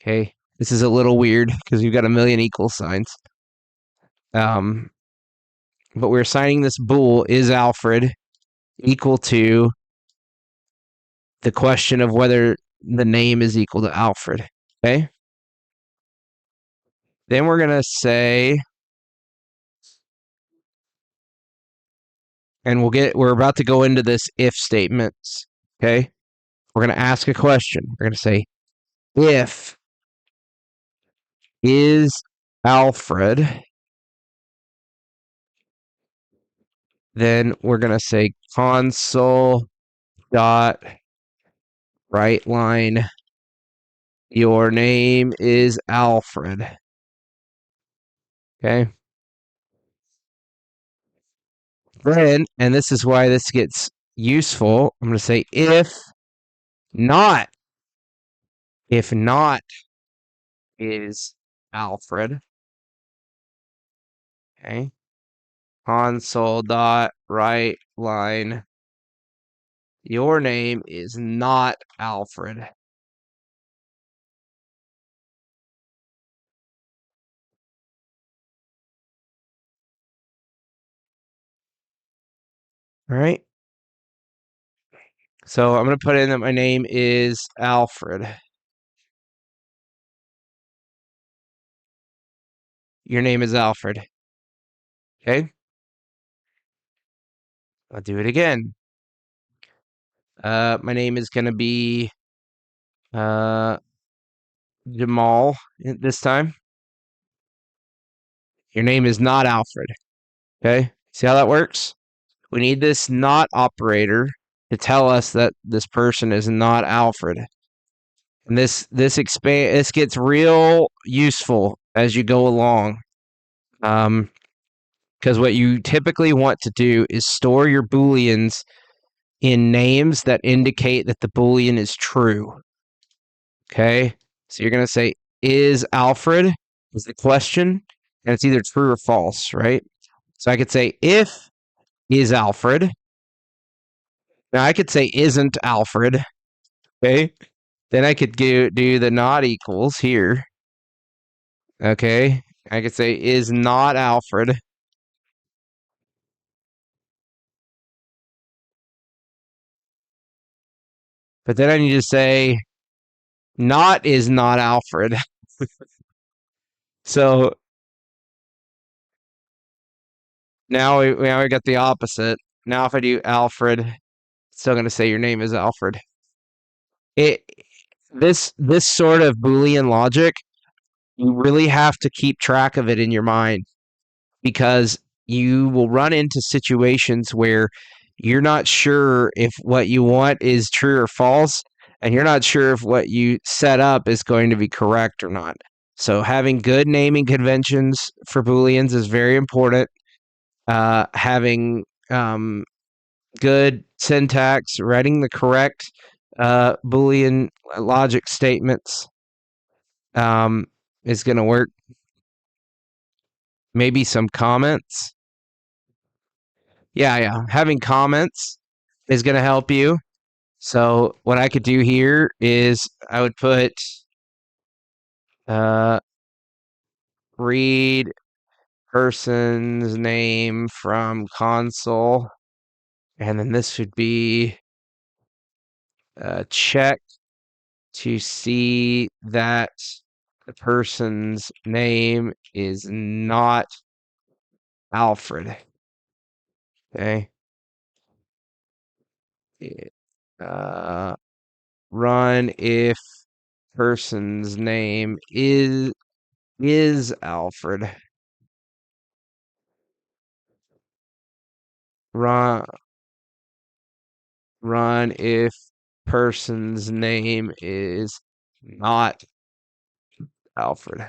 Okay. This is a little weird because we've got a million equal signs. But we're assigning this bool is Alfred equal to the question of whether the name is equal to Alfred. Okay. Then we're going to say, and we're about to go into this if statements. Okay. We're going to ask a question. We're going to say, if is Alfred, then we're going to say console dot write line, your name is Alfred. Okay. Then, and this is why this gets useful, I'm going to say if not is Alfred. Okay. Console dot write line, your name is not Alfred. All right. So I'm going to put in that my name is Alfred. Your name is Alfred. Okay. I'll do it again. My name is going to be Jamal this time. Your name is not Alfred. Okay. See how that works? We need this not operator to tell us that this person is not Alfred. And this gets real useful as you go along. Because what you typically want to do is store your booleans in names that indicate that the boolean is true. Okay? So you're going to say is Alfred is the question, and it's either true or false, right? So I could say if is Alfred. Now I could say isn't Alfred. Okay? Then I could do the not equals here. Okay? I could say is not Alfred. But then I need to say not is not Alfred. So now we got the opposite. Now if I do Alfred, it's still going to say your name is Alfred. This sort of Boolean logic, you really have to keep track of it in your mind because you will run into situations where you're not sure if what you want is true or false, and you're not sure if what you set up is going to be correct or not. So having good naming conventions for Booleans is very important. Having good syntax, writing the correct Boolean logic statements is going to work. Maybe some comments. Yeah. Having comments is going to help you. So what I could do here is I would put read person's name from console, and then this would be check to see that the person's name is not Alfred. Okay. Run if person's name is Alfred. Run run if person's name is not Alfred.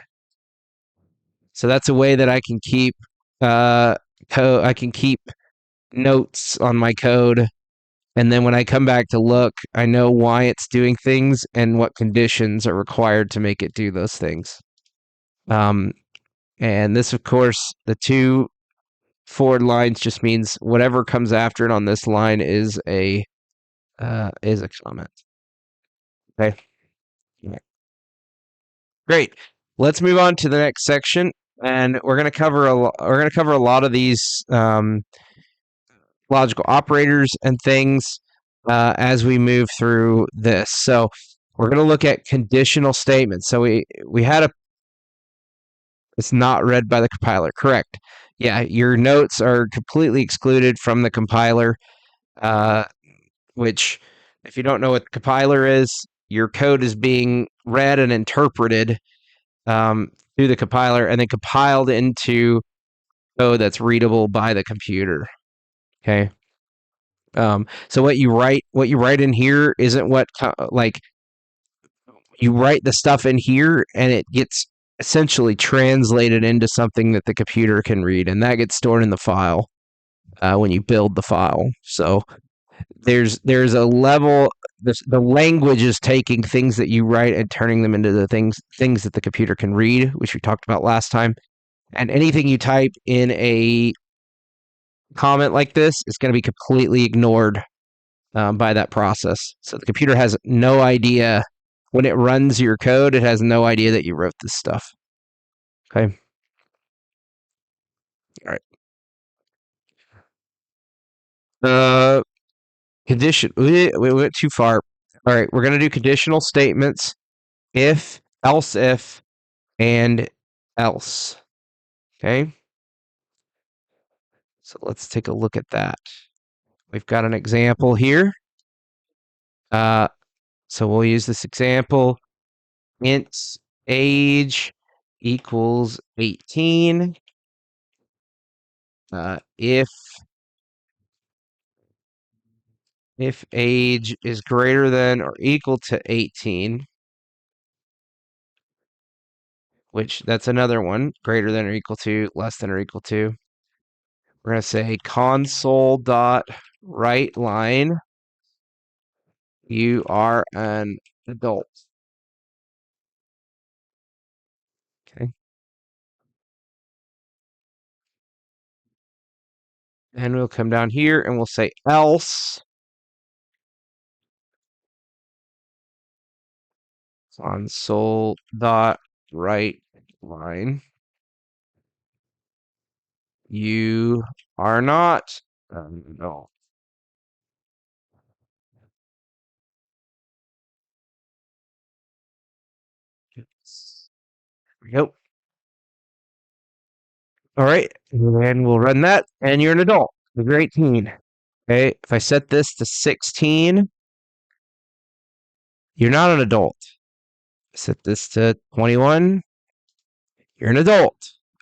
So that's a way that I can keep I can keep notes on my code, and then when I come back to look, I know why it's doing things and what conditions are required to make it do those things. And this, of course, the two forward lines just means whatever comes after it on this line is a comment. Okay. Great. Let's move on to the next section, and we're going to cover a lot of these logical operators and things as we move through this. So we're going to look at conditional statements. So we had a it's not read by the compiler. Correct. Yeah, your notes are completely excluded from the compiler, which, if you don't know what the compiler is, your code is being read and interpreted through the compiler and then compiled into code that's readable by the computer. Okay. So what you write in here isn't what like you write the stuff in here and it gets essentially translated into something that the computer can read, and that gets stored in the file when you build the file. So there's a level. The language is taking things that you write and turning them into the things that the computer can read, which we talked about last time. And anything you type in a comment like this is going to be completely ignored by that process. So the computer has no idea when it runs your code. It has no idea that you wrote this stuff. Okay. All right. Condition. We went too far. All right. We're going to do conditional statements: if, else if, and else. Okay. So let's take a look at that. We've got an example here. So we'll use this example. Int age equals 18. If age is greater than or equal to 18, which that's another one, greater than or equal to, less than or equal to, we're going to say console.writeLine, you are an adult. Okay. And we'll come down here and we'll say else console.writeLine, you are not an adult. There we go. All right, and we'll run that, and you're an adult. You're 18. Okay, if I set this to 16, you're not an adult. Set this to 21, you're an adult.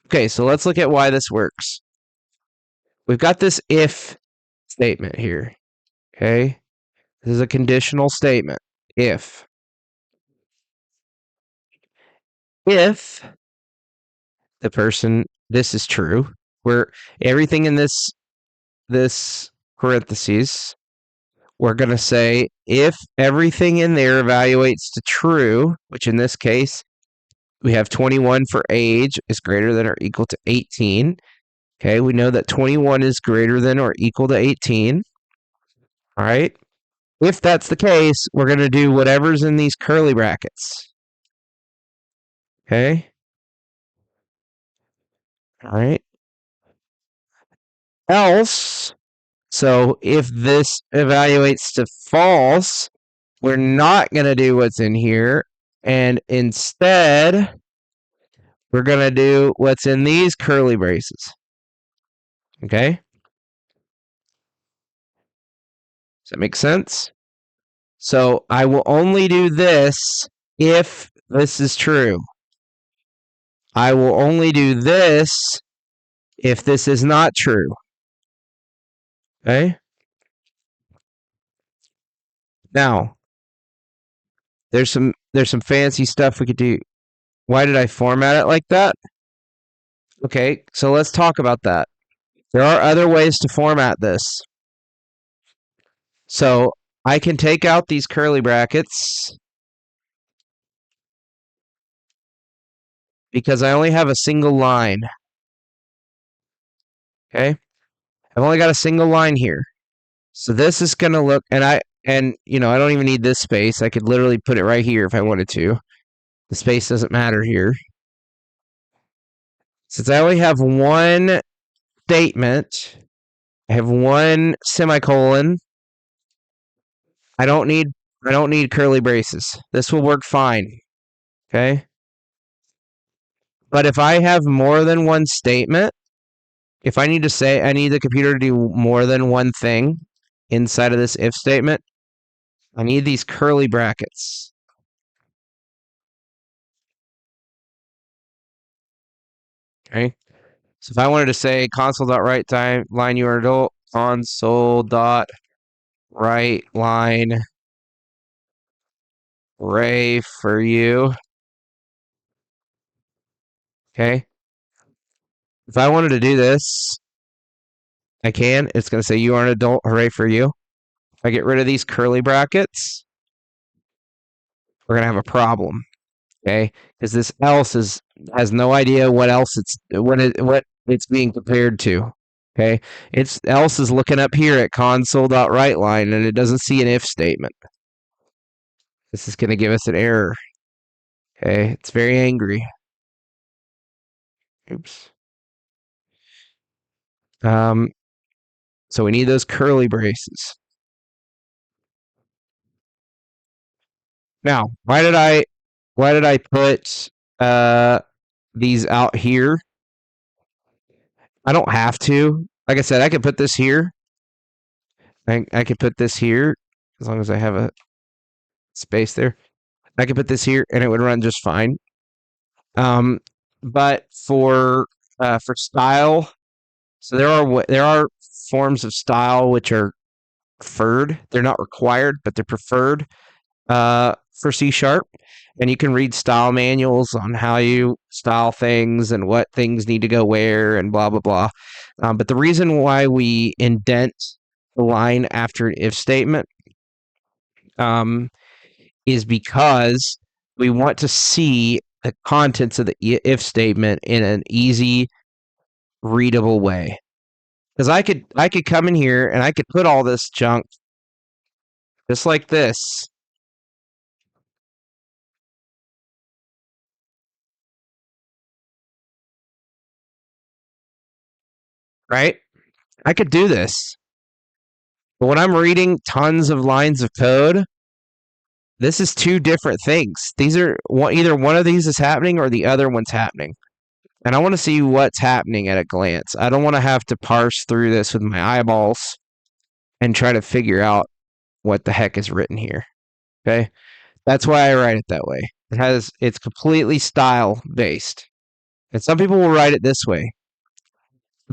Okay, so let's look at why this works. We've got this if statement here. Okay, this is a conditional statement. If the person, this is true, where everything in this parentheses, we're going to say if everything in there evaluates to true, which in this case, we have 21 for age is greater than or equal to 18. Okay, we know that 21 is greater than or equal to 18. All right. If that's the case, we're going to do whatever's in these curly brackets. Okay. All right. Else, so if this evaluates to false, we're not going to do what's in here. And instead, we're going to do what's in these curly braces. Okay? Does that make sense? So I will only do this if this is true. I will only do this if this is not true. Okay? Now, there's some fancy stuff we could do. Why did I format it like that? Okay, so let's talk about that. There are other ways to format this. So I can take out these curly brackets because I only have a single line. Okay, I've only got a single line here. So this is going to look, and I don't even need this space. I could literally put it right here if I wanted to. The space doesn't matter here. Since I only have one statement, I have one semicolon. I don't need curly braces. This will work fine. Okay? But if I have more than one statement, if I need to say I need the computer to do more than one thing inside of this if statement, I need these curly brackets. Okay? So if I wanted to say console.write line URL, console.write line array for you. Okay. If I wanted to do this, I can. It's going to say you are an adult. Hooray for you. If I get rid of these curly brackets, we're going to have a problem. Okay. Because this else has no idea what else what it's being compared to. Okay. It's else is looking up here at console.writeLine and it doesn't see an if statement. This is going to give us an error. Okay. It's very angry. Oops. So we need those curly braces. Now, why did I put these out here? I don't have to. Like I said, I could put this here. I could put this here as long as I have a space there. I could put this here and it would run just fine. But for style, so there are forms of style which are preferred. They're not required, but they're preferred for C#. And you can read style manuals on how you style things and what things need to go where and blah, blah, blah. But the reason why we indent the line after an if statement is because we want to see the contents of the if statement in an easy, readable way. Because I could come in here and I could put all this junk just like this. Right? I could do this. But when I'm reading tons of lines of code, this is two different things. These are either one of these is happening or the other one's happening. And I want to see what's happening at a glance. I don't want to have to parse through this with my eyeballs and try to figure out what the heck is written here. Okay? That's why I write it that way. It's completely style based. And some people will write it this way.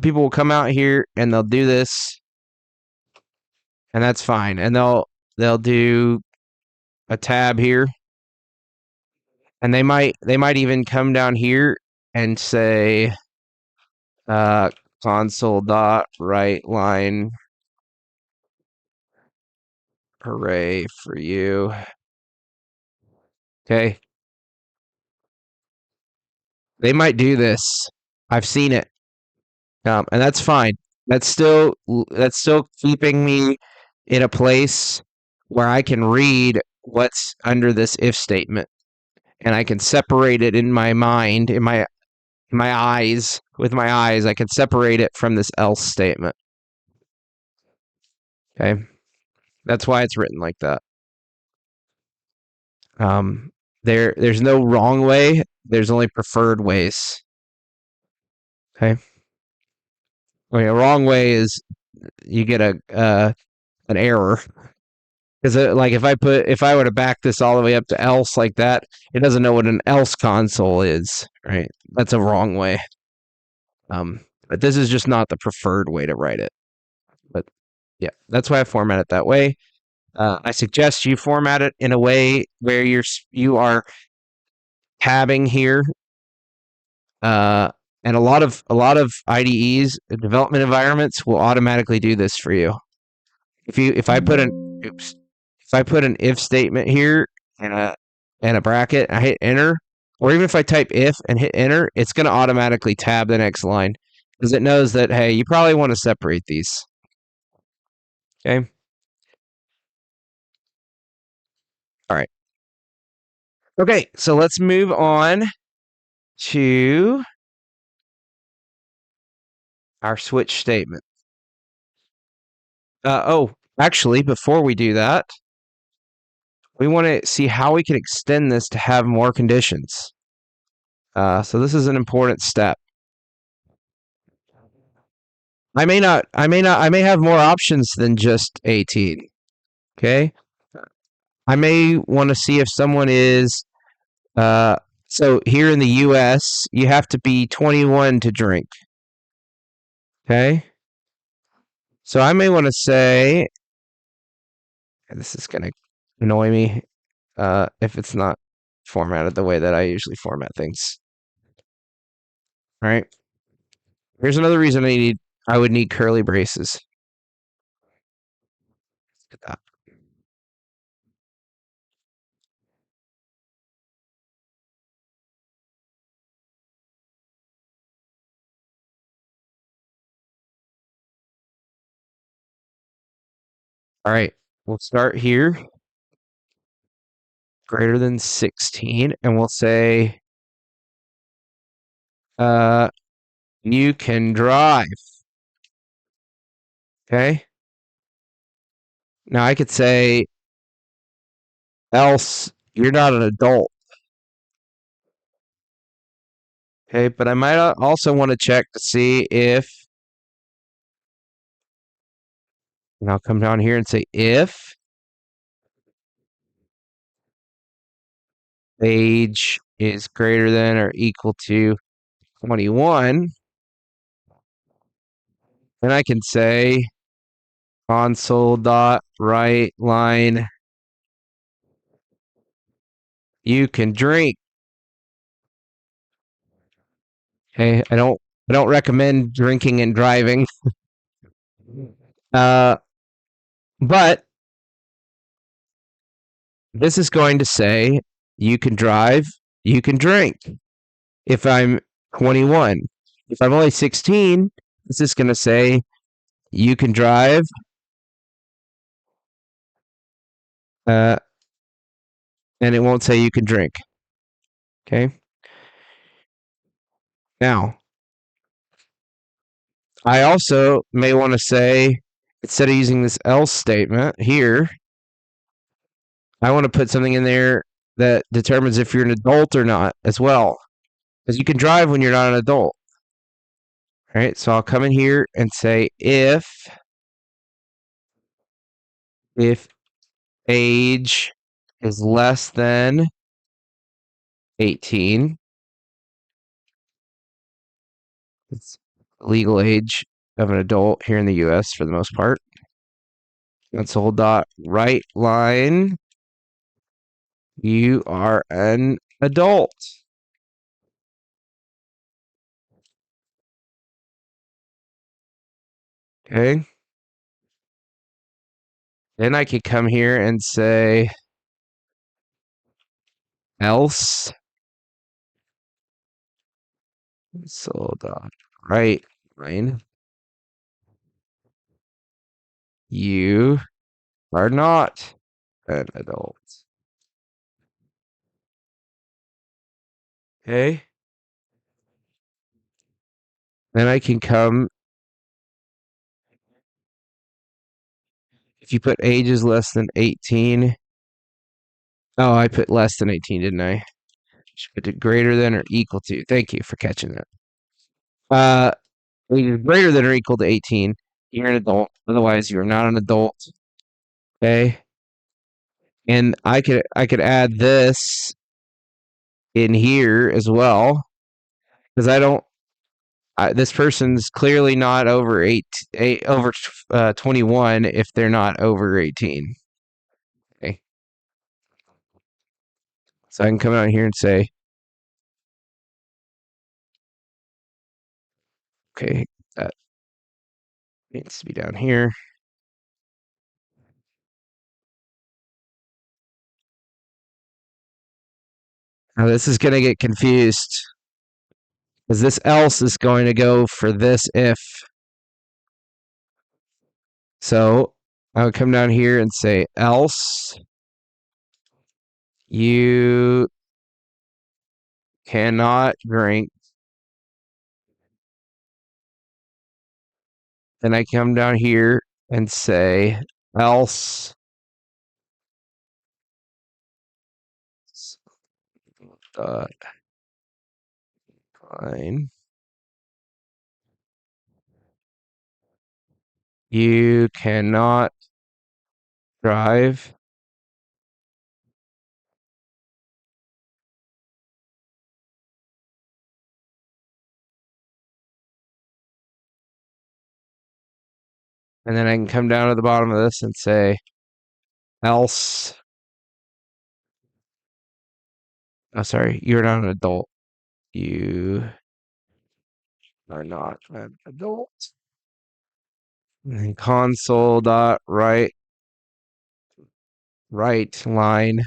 People will come out here and they'll do this, and that's fine. And they'll do a tab here, and they might even come down here and say console.write line array for you. Okay. They might do this. I've seen it. And that's fine. That's still keeping me in a place where I can read what's under this if statement, and I can separate it in my mind, in my eyes, with my eyes. I can separate it from this else statement. Okay, that's why it's written like that. There's no wrong way. There's only preferred ways. Okay. I mean, a wrong way is you get an error. Because like if I were to back this all the way up to else like that, it doesn't know what an else console is, right? That's a wrong way. But this is just not the preferred way to write it. But yeah, that's why I format it that way. I suggest you format it in a way where you are tabbing here. And a lot of IDEs, development environments, will automatically do this for you. If I put an if statement here and a bracket, I hit enter, or even if I type if and hit enter, it's going to automatically tab the next line because it knows that, hey, you probably want to separate these. Okay. All right. Okay, so let's move on to our switch statement. Actually, before we do that, we want to see how we can extend this to have more conditions. So this is an important step. I may have more options than just 18. Okay. I may want to see if someone is, so here in the US, you have to be 21 to drink. Okay. So I may want to say, this is going to annoy me if it's not formatted the way that I usually format things. All right. Here's another reason I would need curly braces. Look at that. All right. We'll start here. Greater than 16, and we'll say you can drive. Okay. Now I could say else you're not an adult. Okay, but I might also want to check to see if, and I'll come down here and say if age is greater than or equal to 21, then I can say console dot write line you can drink. Okay, I don't recommend drinking and driving. But this is going to say you can drive, you can drink. If I'm 21, if I'm only 16, this is going to say you can drive, and it won't say you can drink. Okay. Now, I also may want to say, instead of using this else statement here, I want to put something in there that determines if you're an adult or not as well. Because you can drive when you're not an adult. All right, so I'll come in here and say if age is less than 18, it's legal age of an adult here in the US for the most part. Console dot write line, you are an adult. Okay. Then I could come here and say else console dot write line, you are not an adult. Okay. Then I can come, if you put age is less than 18. Oh, I put less than 18, didn't I? Should put it greater than or equal to. Thank you for catching that. Age is greater than or equal to 18. You're an adult. Otherwise, you're not an adult. Okay. And I could add this in here as well because this person's clearly not over 21 if they're not over 18. So I can come out here and say, okay, that needs to be down here. Now this is going to get confused because this else is going to go for this if. So I would come down here and say else you cannot drink. Then I come down here and say else fine. You cannot drive. And then I can come down to the bottom of this and say else. Oh, sorry, you're not an adult. You are not an adult. And then console dot right line.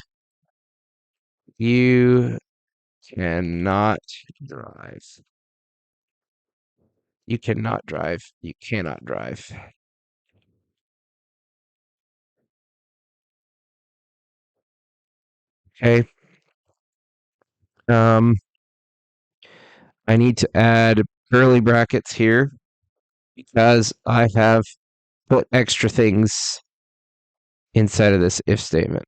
You cannot drive. You cannot drive. You cannot drive. Okay. I need to add curly brackets here because I have put extra things inside of this if statement.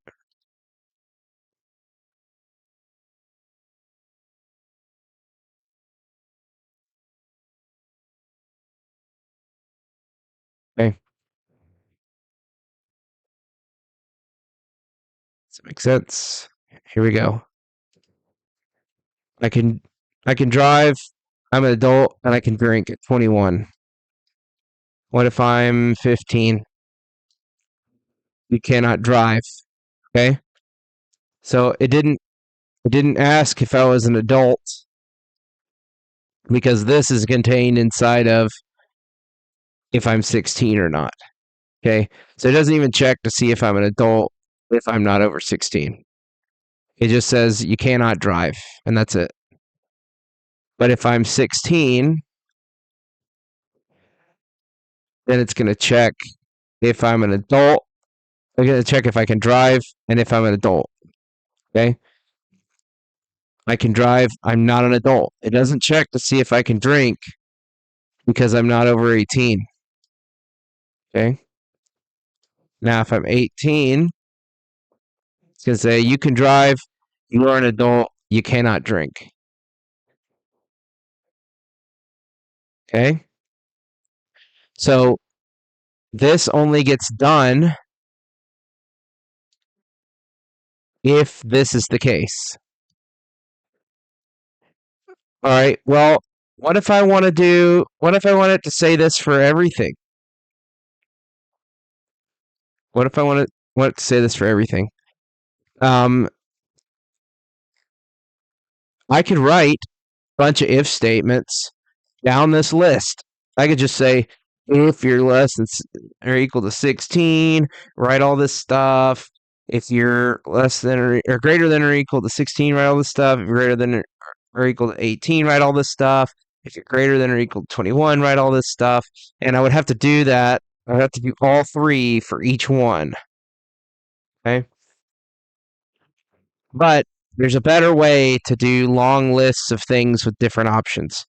Okay. Does that make sense? Here we go. I can drive. I'm an adult and I can drink at 21. What if I'm 15? You cannot drive. Okay. So it didn't ask if I was an adult because this is contained inside of if I'm 16 or not. Okay. So it doesn't even check to see if I'm an adult if I'm not over 16. It just says you cannot drive, and that's it. But if I'm 16, then it's going to check if I'm an adult. I'm going to check if I can drive and if I'm an adult. Okay. I can drive. I'm not an adult. It doesn't check to see if I can drink because I'm not over 18. Okay. Now, if I'm 18, it's going to say you can drive. You are an adult. You cannot drink. Okay. So this only gets done if this is the case. All right. Well, what if I want it to say this for everything? What if I want it to say this for everything? I could write a bunch of if statements down this list. I could just say if you're less than or equal to 16, write all this stuff. If you're less than or greater than or equal to 16, write all this stuff. If you're greater than or equal to 18, write all this stuff. If you're greater than or equal to 21, write all this stuff. And I would have to do that. I would have to do all three for each one. Okay. But there's a better way to do long lists of things with different options,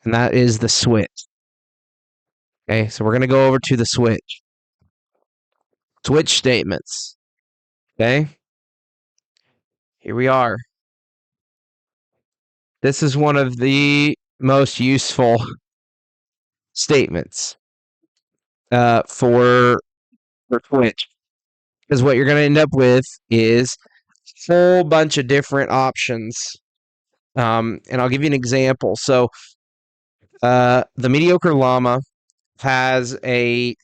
and that is the switch. Okay, so we're going to go over to the switch. Switch statements. Okay, here we are. This is one of the most useful statements for switch, because what you're going to end up with is a whole bunch of different options. And I'll give you an example. So the mediocre llama has a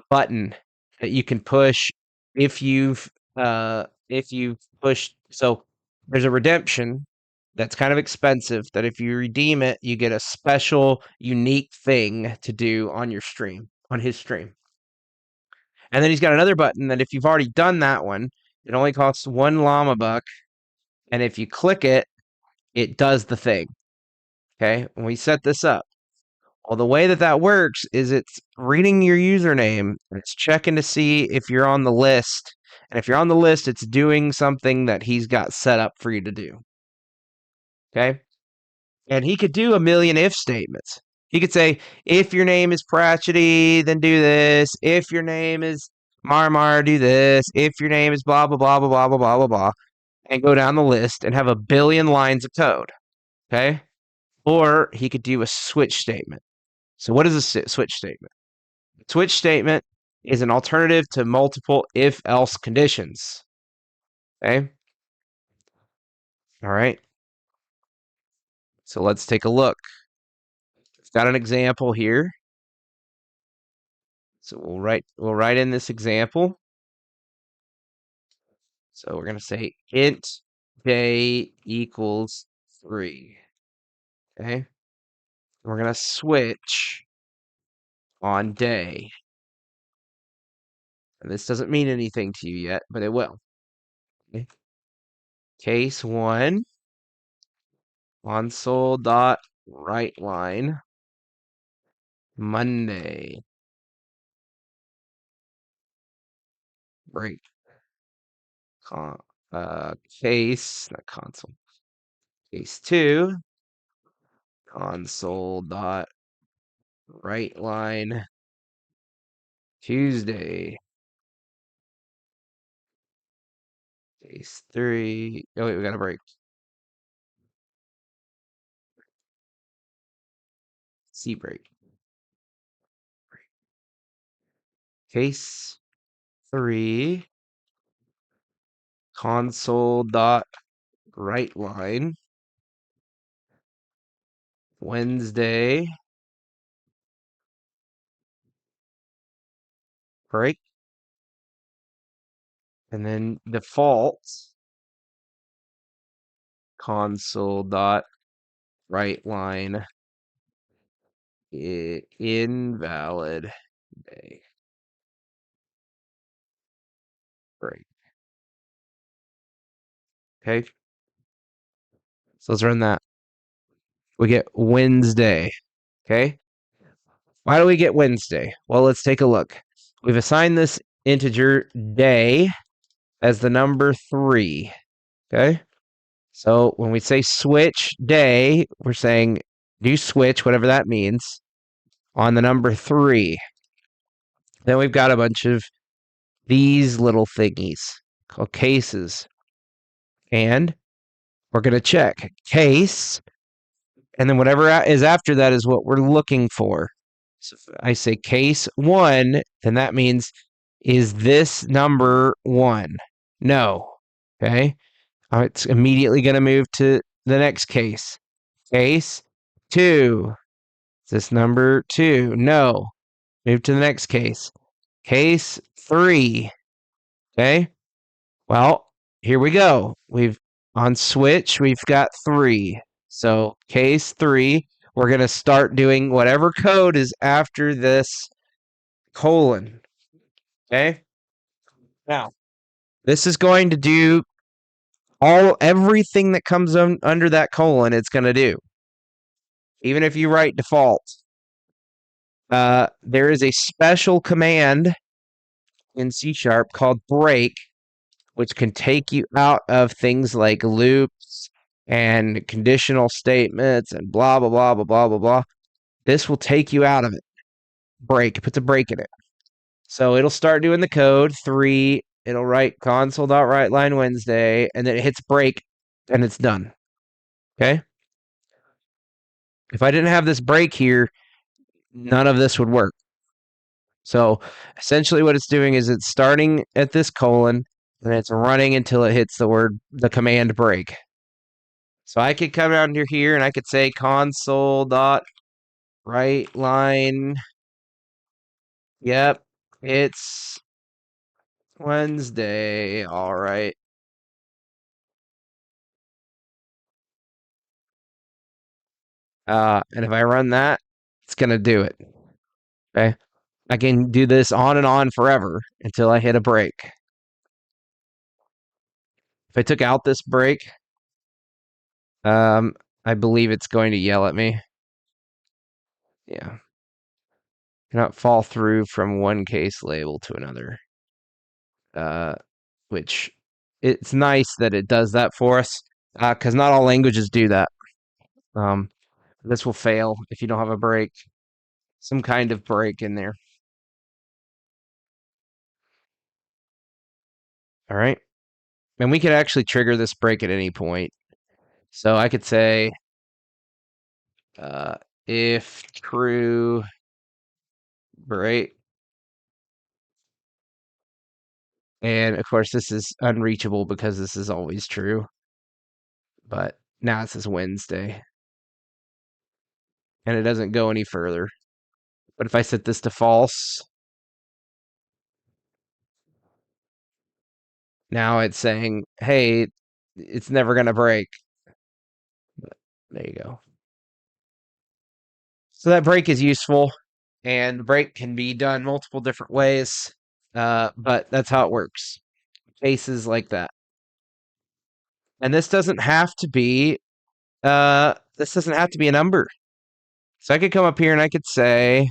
button that you can push if you've pushed. So there's a redemption that's kind of expensive that if you redeem it, you get a special, unique thing to do on your stream, on his stream. And then he's got another button that if you've already done that one, it only costs 1 llama buck. And if you click it, it does the thing. Okay. When we set this up, well, the way that that works is it's reading your username and it's checking to see if you're on the list. And if you're on the list, it's doing something that he's got set up for you to do. Okay. And he could do a million if statements. He could say, if your name is Pratchety, then do this. If your name is Marmar, do this. If your name is blah, blah, blah, blah, blah, blah, blah, blah, blah, and go down the list and have a billion lines of code. Okay. Or he could do a switch statement. So, what is a switch statement? A switch statement is an alternative to multiple if else conditions. Okay. All right. So, let's take a look. I've got an example here. So we'll write in this example. So we're going to say int day equals 3. Okay. We're going to switch on day. And this doesn't mean anything to you yet, but it will. Okay. Case 1, console.writeLine, Monday. Break. Case, not console. Case 2, console.writeLine, Tuesday. Case 3. Oh, wait, we got a break. C break. Case 3. Console.writeLine. Wednesday. Break. And then default. Console.writeLine. Invalid day. Break. Okay. So let's run that. We get Wednesday. Okay. Why do we get Wednesday? Well, let's take a look. We've assigned this integer day as the number 3. Okay. So when we say switch day, we're saying do switch, whatever that means, on the number 3. Then we've got a bunch of these little thingies called cases. And we're going to check case. And then whatever is after that is what we're looking for. So if I say case 1, then that means, is this number 1? No. Okay. It's immediately going to move to the next case. Case 2. Is this number 2? No. Move to the next case. Case 3. Okay. Well, here we go. We've on switch, we've got 3. So case 3, we're going to start doing whatever code is after this colon. Okay. Now, this is going to do everything that comes under that colon, it's going to do. Even if you write default. There is a special command in C# called break, which can take you out of things like loops and conditional statements and blah, blah, blah, blah, blah, blah, blah. This will take you out of it. Break, it puts a break in it. So it'll start doing the code 3. It'll write console.writeLine Wednesday, and then it hits break, and it's done. Okay? If I didn't have this break here, none of this would work. So essentially what it's doing is it's starting at this colon, and it's running until it hits the command break. So I could come down here and I could say console.writeLine. Yep, it's Wednesday. All right. And if I run that, it's going to do it. Okay. I can do this on and on forever until I hit a break. If I took out this break, I believe it's going to yell at me. Yeah. Cannot fall through from one case label to another. Which it's nice that it does that for us, because not all languages do that. This will fail if you don't have a break, some kind of break in there. All right. And we could actually trigger this break at any point. So I could say, if true, break. And of course, this is unreachable because this is always true. But now it says Wednesday. And it doesn't go any further. But if I set this to false, now it's saying, hey, it's never going to break. But there you go. So that break is useful, and the break can be done multiple different ways, but that's how it works. Cases like that. And this doesn't have to be a number. So I could come up here and I could say,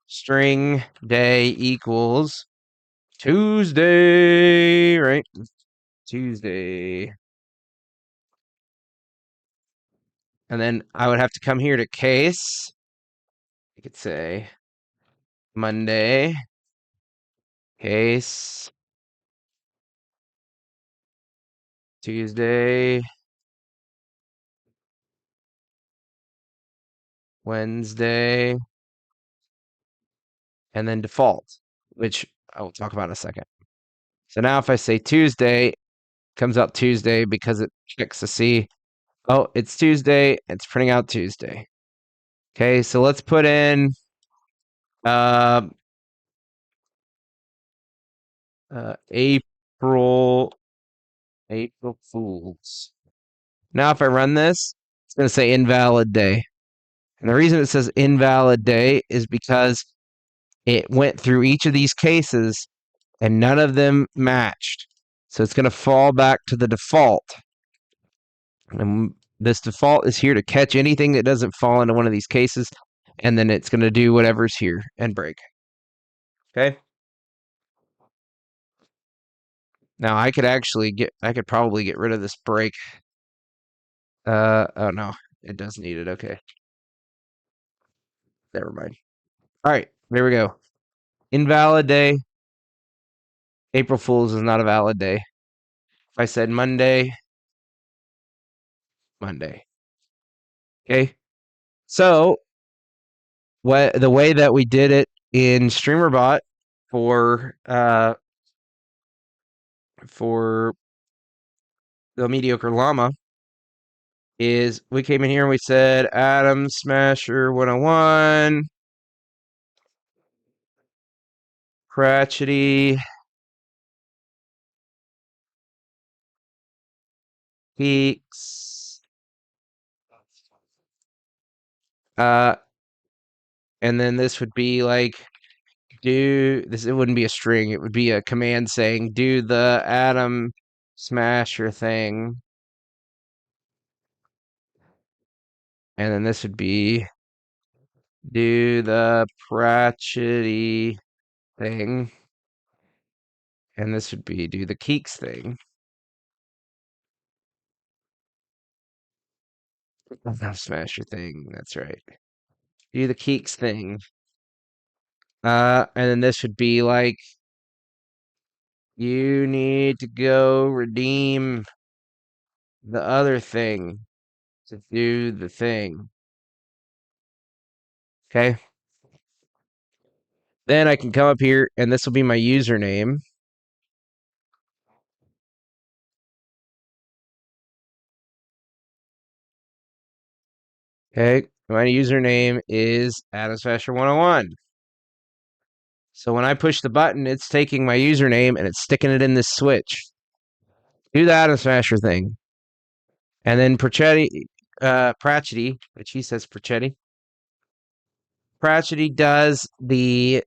string day equals Tuesday, right? Tuesday. And then I would have to come here to case. I could say Monday, case, Tuesday, Wednesday, and then default, which I will talk about in a second. So now if I say Tuesday, comes out Tuesday because it checks to see, oh, it's Tuesday, it's printing out Tuesday. Okay, so let's put in April Fools. Now if I run this, it's going to say invalid day. And the reason it says invalid day is because it went through each of these cases and none of them matched. So it's going to fall back to the default. And this default is here to catch anything that doesn't fall into one of these cases, and then it's going to do whatever's here and break. Okay. Now I could probably get rid of this break. Oh no, it does need it. Okay. Never mind. All right, there we go. Invalid day. April Fool's is not a valid day. If I said Monday. Okay. So the way that we did it in StreamerBot for the mediocre llama is we came in here and we said Atom Smasher 101, Cratchity, Peaks, and then this would be like it wouldn't be a string, it would be a command saying do the Atom Smasher thing. And then this would be do the Pratchety thing. And this would be do the Keeks thing. Smasher thing, that's right. Do the Keeks thing. And then this would be like you need to go redeem the other thing to do the thing. Okay. Then I can come up here and this will be my username. Okay. My username is Atom Smasher 101. So when I push the button, it's taking my username and it's sticking it in this switch. Do the Atom Smasher thing. And then Pratchett, which he says Pratchett does the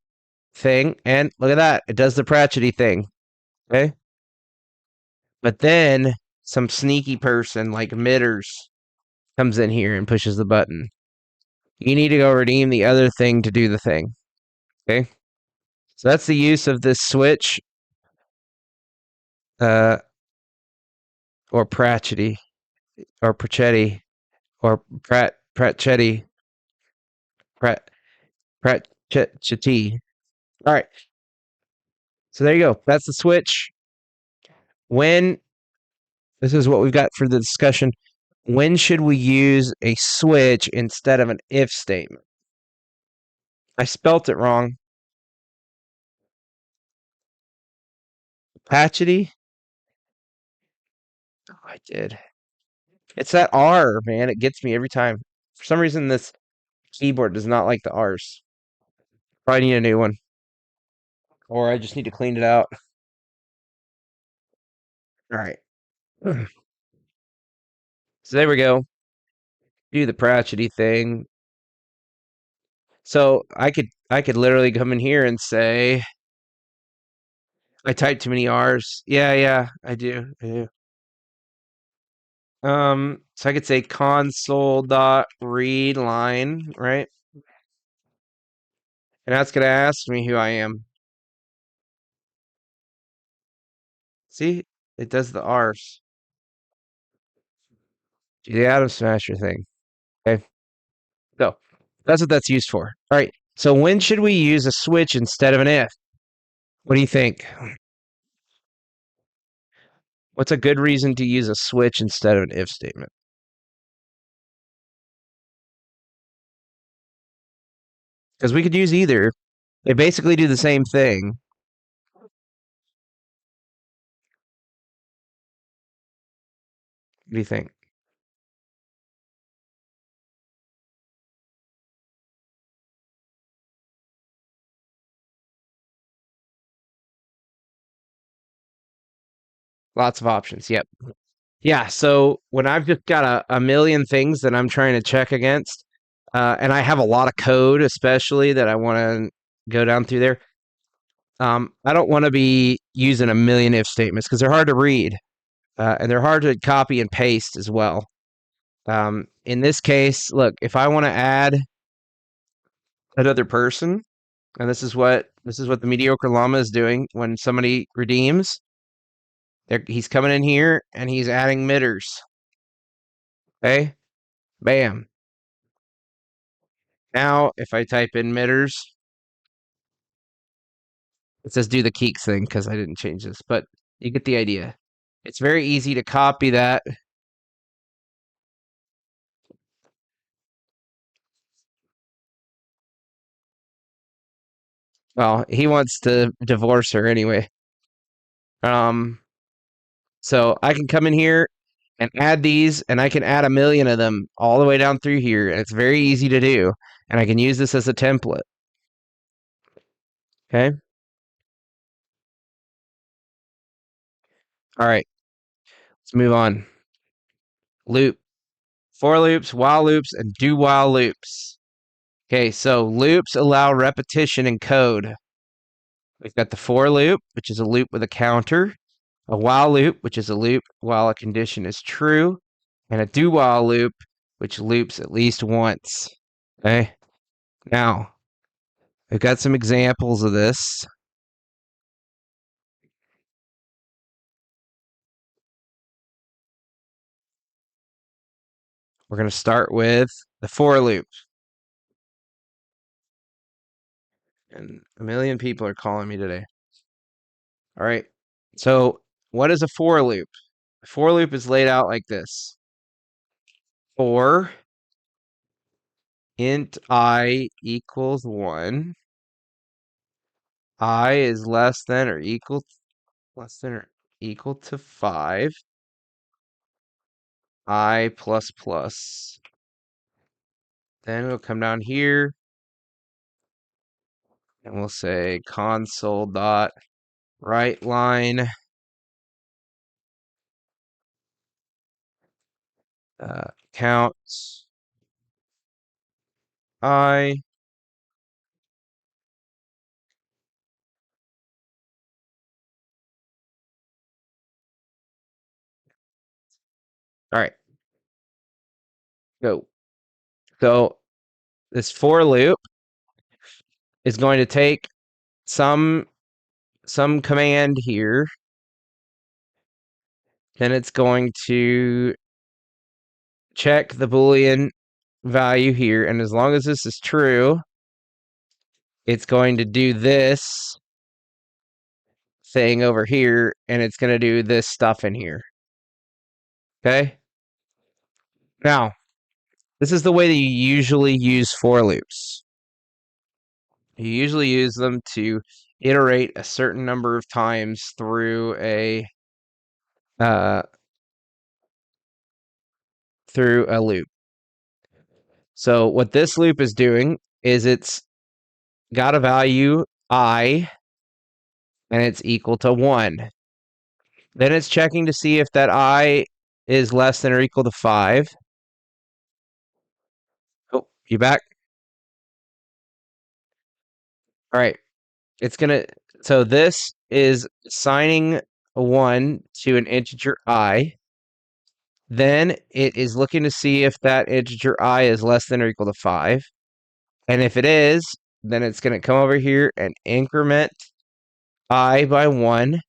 thing, and look at that, it does the Pratchett thing. Okay. But then some sneaky person like Mitters comes in here and pushes the button. You need to go redeem the other thing to do the thing. Okay. So that's the use of this switch. Or Pratchett or Pratchetti or Pratchetti Pratchetti. All right. So there you go. That's the switch. When this is what we've got for the discussion. When should we use a switch instead of an if statement? I spelt it wrong. Patchety? Oh, I did. It's that R, man. It gets me every time. For some reason, this keyboard does not like the R's. Probably need a new one. Or I just need to clean it out. All right. So there we go. Do the Pratchett thing. So I could literally come in here and say I typed too many R's. Yeah, I do. I do. So I could say console dot read line, right? And that's gonna ask me who I am. See, it does the R's. Do the Atom Smasher thing. Okay. So that's what that's used for. All right. So when should we use a switch instead of an if? What do you think? What's a good reason to use a switch instead of an if statement? Because we could use either. They basically do the same thing. What do you think? Lots of options. Yep. Yeah. So when I've just got a million things that I'm trying to check against, and I have a lot of code, especially that I want to go down through there, I don't want to be using a million if statements because they're hard to read and they're hard to copy and paste as well. In this case, look, if I want to add another person, and this is what the mediocre llama is doing when somebody redeems. He's coming in here and he's adding mitters. Okay, bam. Now, if I type in mitters, it says do the Keeks thing because I didn't change this, but you get the idea. It's very easy to copy that. Well, he wants to divorce her anyway. Um, so I can come in here and add these, and I can add a million of them all the way down through here, and it's very easy to do. And I can use this as a template. Okay. All right. Let's move on. Loop. For loops, while loops, and do while loops. Okay, so loops allow repetition in code. We've got the for loop, which is a loop with a counter, a while loop, which is a loop while a condition is true, and a do while loop, which loops at least once. Okay, now we've got some examples of this. We're going to start with the for loop. And a million people are calling me today. All right. So, what is a for loop? A for loop is laid out like this. For int I equals 1, I is less than or equal to 5, I plus plus. Then we'll come down here and we'll say console dot write line count I. All right, go. So this for loop is going to take some command here. Then it's going to check the Boolean value here. And as long as this is true, it's going to do this thing over here, and it's going to do this stuff in here. Okay? Now, this is the way that you usually use for loops. You usually use them to iterate a certain number of times through a loop. So what this loop is doing is it's got a value I, and it's equal to 1. Then it's checking to see if that I is less than or equal to 5. Oh, you back? All right. It's gonna, so this is assigning a 1 to an integer I. Then it is looking to see if that integer I is less than or equal to 5. And if it is, then it's going to come over here and increment I by 1.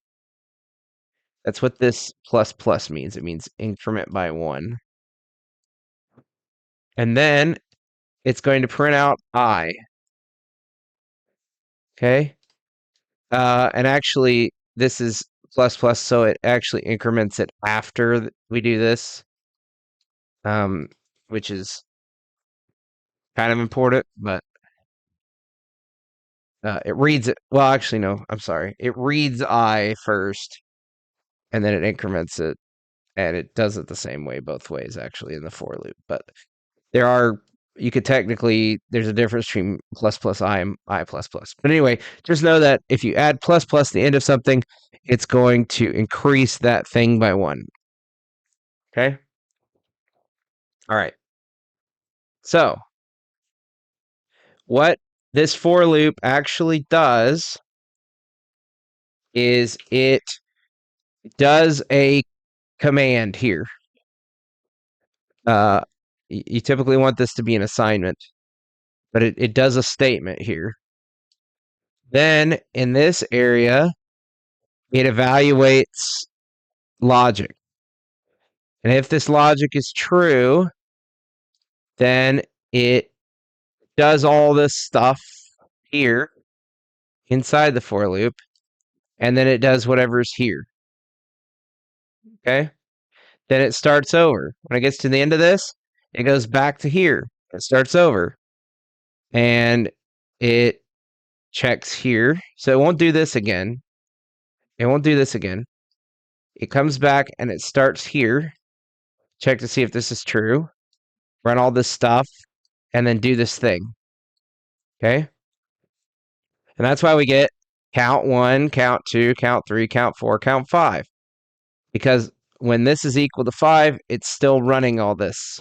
That's what this plus plus means. It means increment by 1. And then it's going to print out I. Okay? And actually, this is plus plus, so it actually increments it after we do this, which is kind of important, but it reads it. Well, actually, no, I'm sorry. It reads I first, and then it increments it, and it does it the same way both ways, actually, in the for loop. But you could technically, there's a difference between plus plus I and I plus plus. But anyway, just know that if you add plus plus to the end of something, it's going to increase that thing by 1. Okay? All right. So, what this for loop actually does is it does a command here. You typically want this to be an assignment, but it does a statement here. Then in this area, it evaluates logic. And if this logic is true, then it does all this stuff here inside the for loop, and then it does whatever's here. Okay? Then it starts over. When it gets to the end of this, it goes back to here. It starts over. And it checks here. So it won't do this again. It won't do this again. It comes back and it starts here. Check to see if this is true. Run all this stuff and then do this thing. Okay? And that's why we get count 1, count 2, count 3, count 4, count 5. Because when this is equal to 5, it's still running all this.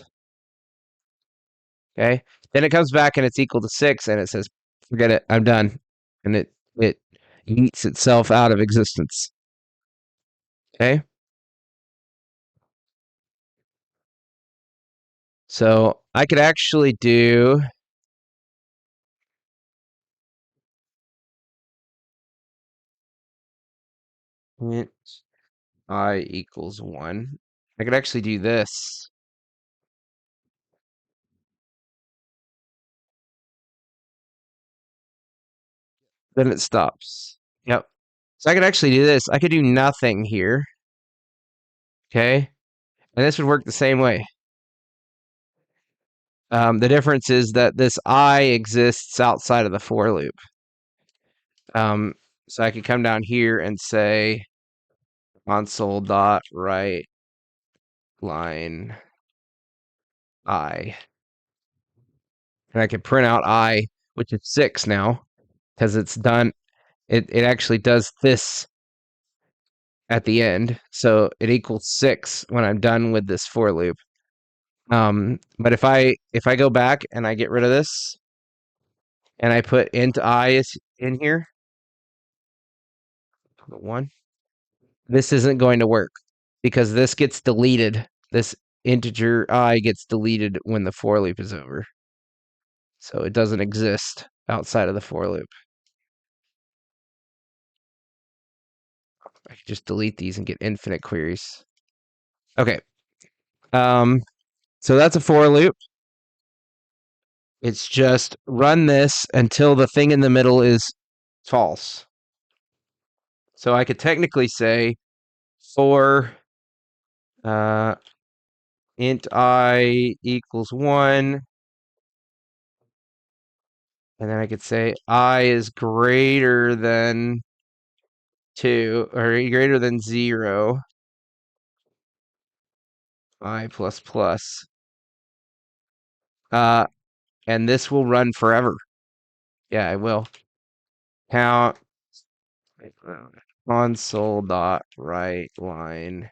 Okay? Then it comes back and it's equal to 6 and it says, forget it, I'm done. And it yeets itself out of existence. Okay? So I could actually do int I equals 1. I could actually do this. Then it stops. Yep. So I could actually do this. I could do nothing here. Okay? And this would work the same way. The difference is that this I exists outside of the for loop. So I could come down here and say console.write line I. And I could print out I, which is 6 now, because it's done. It actually does this at the end. So it equals 6 when I'm done with this for loop. But if I go back and I get rid of this and I put int I is in here, one, this isn't going to work because this gets deleted. This integer I gets deleted when the for loop is over. So it doesn't exist outside of the for loop. I can just delete these and get infinite queries. Okay. So that's a for loop. It's just run this until the thing in the middle is false. So I could technically say for int I equals 1, and then I could say I is greater than 2, or greater than 0, I plus plus. And this will run forever. Yeah, it will. Count console dot write line.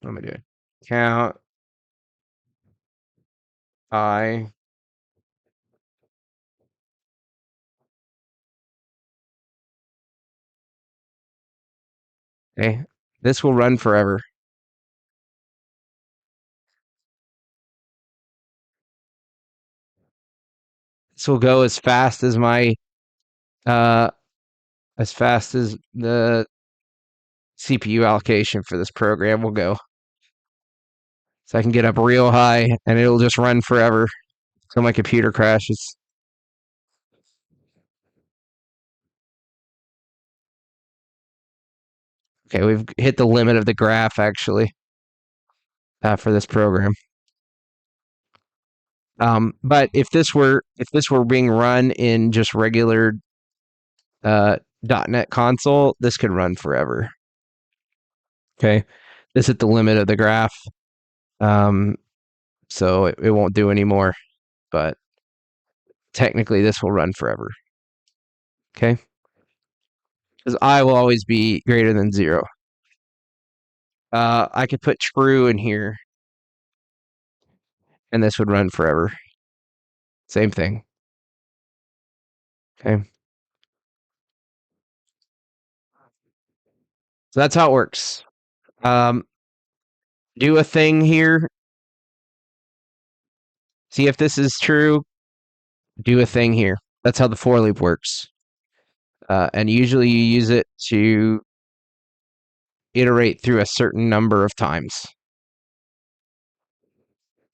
What am I doing? Count I. Okay, this will run forever. This will go as fast as my as fast as the CPU allocation for this program will go. So I can get up real high and it'll just run forever until my computer crashes. Okay, we've hit the limit of the graph actually for this program. But if this were being run in just regular .NET console, this could run forever. Okay, this is the limit of the graph, so it won't do anymore. But technically, this will run forever. Okay, because I will always be greater than 0. I could put true in here, and this would run forever. Same thing. Okay, so that's how it works. Do a thing here. See if this is true. Do a thing here. That's how the for loop works. And usually you use it to iterate through a certain number of times.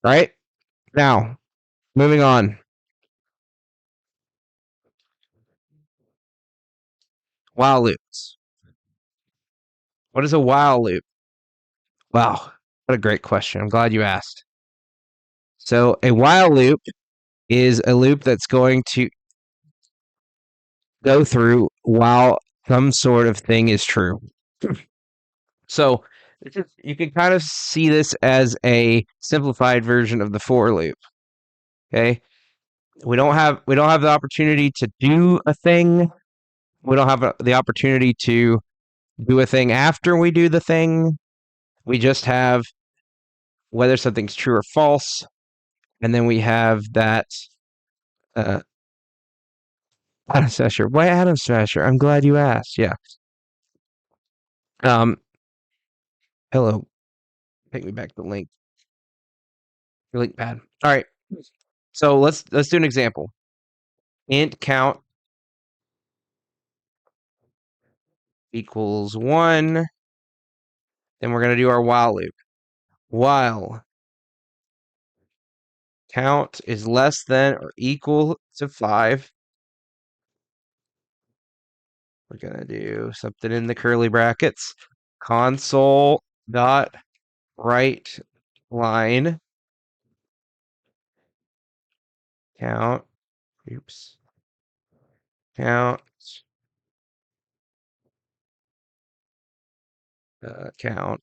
Right? Now, moving on. While loops. What is a while loop? Wow, what a great question. I'm glad you asked. So, a while loop is a loop that's going to go through while some sort of thing is true. So, you can kind of see this as a simplified version of the for loop. Okay? We don't have the opportunity to do a thing. We don't have the opportunity to do a thing after we do the thing. We just have whether something's true or false, and then we have that uh, Adam Smasher. Why Adam Smasher? I'm glad you asked. Yeah. Um. Hello. Take me back to the link. Your link pad. All right. So let's do an example. Int count equals 1. Then we're gonna do our while loop. While count is less than or equal to 5. We're gonna do something in the curly brackets. Console dot write line count. Oops. Count. Count.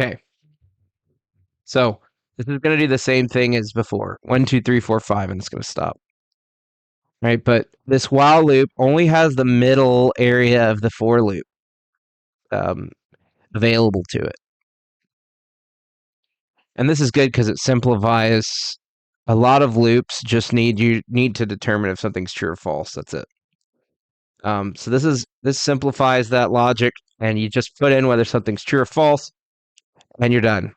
Okay. So this is going to do the same thing as before. 1, 2, 3, 4, 5, and it's going to stop. Right, but this while loop only has the middle area of the for loop um, available to it. And this is good because it simplifies a lot of loops. Just need to determine if something's true or false. That's it. So this simplifies that logic, and you just put in whether something's true or false, and you're done.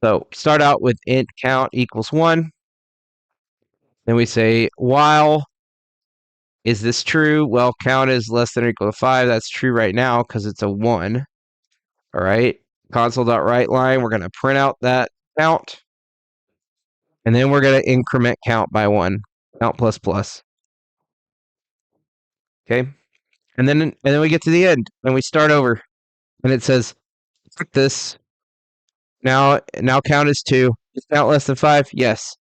So start out with int count equals 1. Then we say while is this true? Well, count is less than or equal to 5. That's true right now because it's a 1. All right. Console.writeLine, we're going to print out that count. And then we're going to increment count by 1. Count plus plus. Okay. And then we get to the end and we start over. And it says, click this. Now count is 2. Is count less than 5? Yes.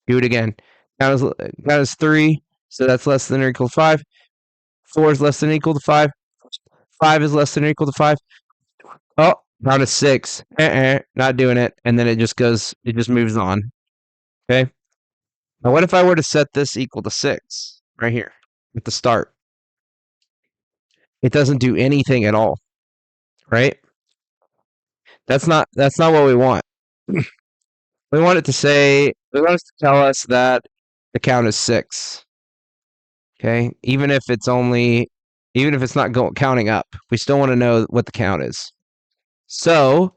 Do it again. Count is 3. So that's less than or equal to 5. 4 is less than or equal to 5. 5 is less than or equal to 5. Oh, count is 6. Not doing it. And then it just moves on. Okay. Now, what if I were to set this equal to 6 right here at the start? It doesn't do anything at all, right? That's not what we want. We want it to tell us that the count is 6. Okay, even if it's not counting up, we still want to know what the count is. So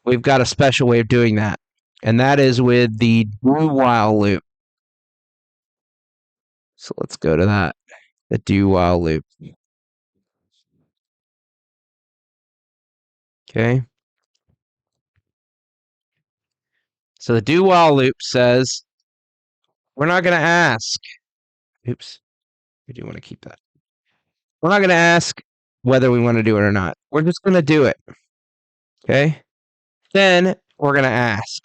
we've got a special way of doing that, and that is with the do while loop. So let's go to that, the do while loop. Okay. So the do while loop says we're not going to ask. Oops. We do want to keep that. We're not going to ask whether we want to do it or not. We're just going to do it. Okay. Then we're going to ask.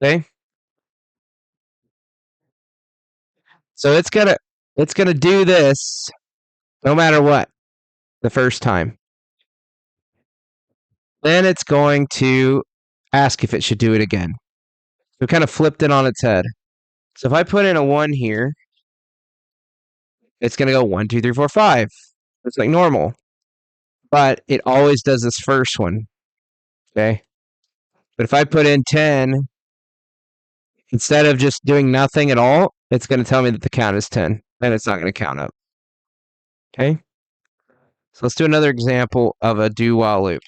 Okay. So it's gonna do this no matter what the first time. Then it's going to ask if it should do it again. So kind of flipped it on its head. So if I put in a 1 here, it's gonna go 1, 2, 3, 4, 5. It's like normal. But it always does this first one. Okay. But if I put in 10, instead of just doing nothing at all, it's going to tell me that the count is 10. And it's not going to count up. Okay. So let's do another example of a do while loop.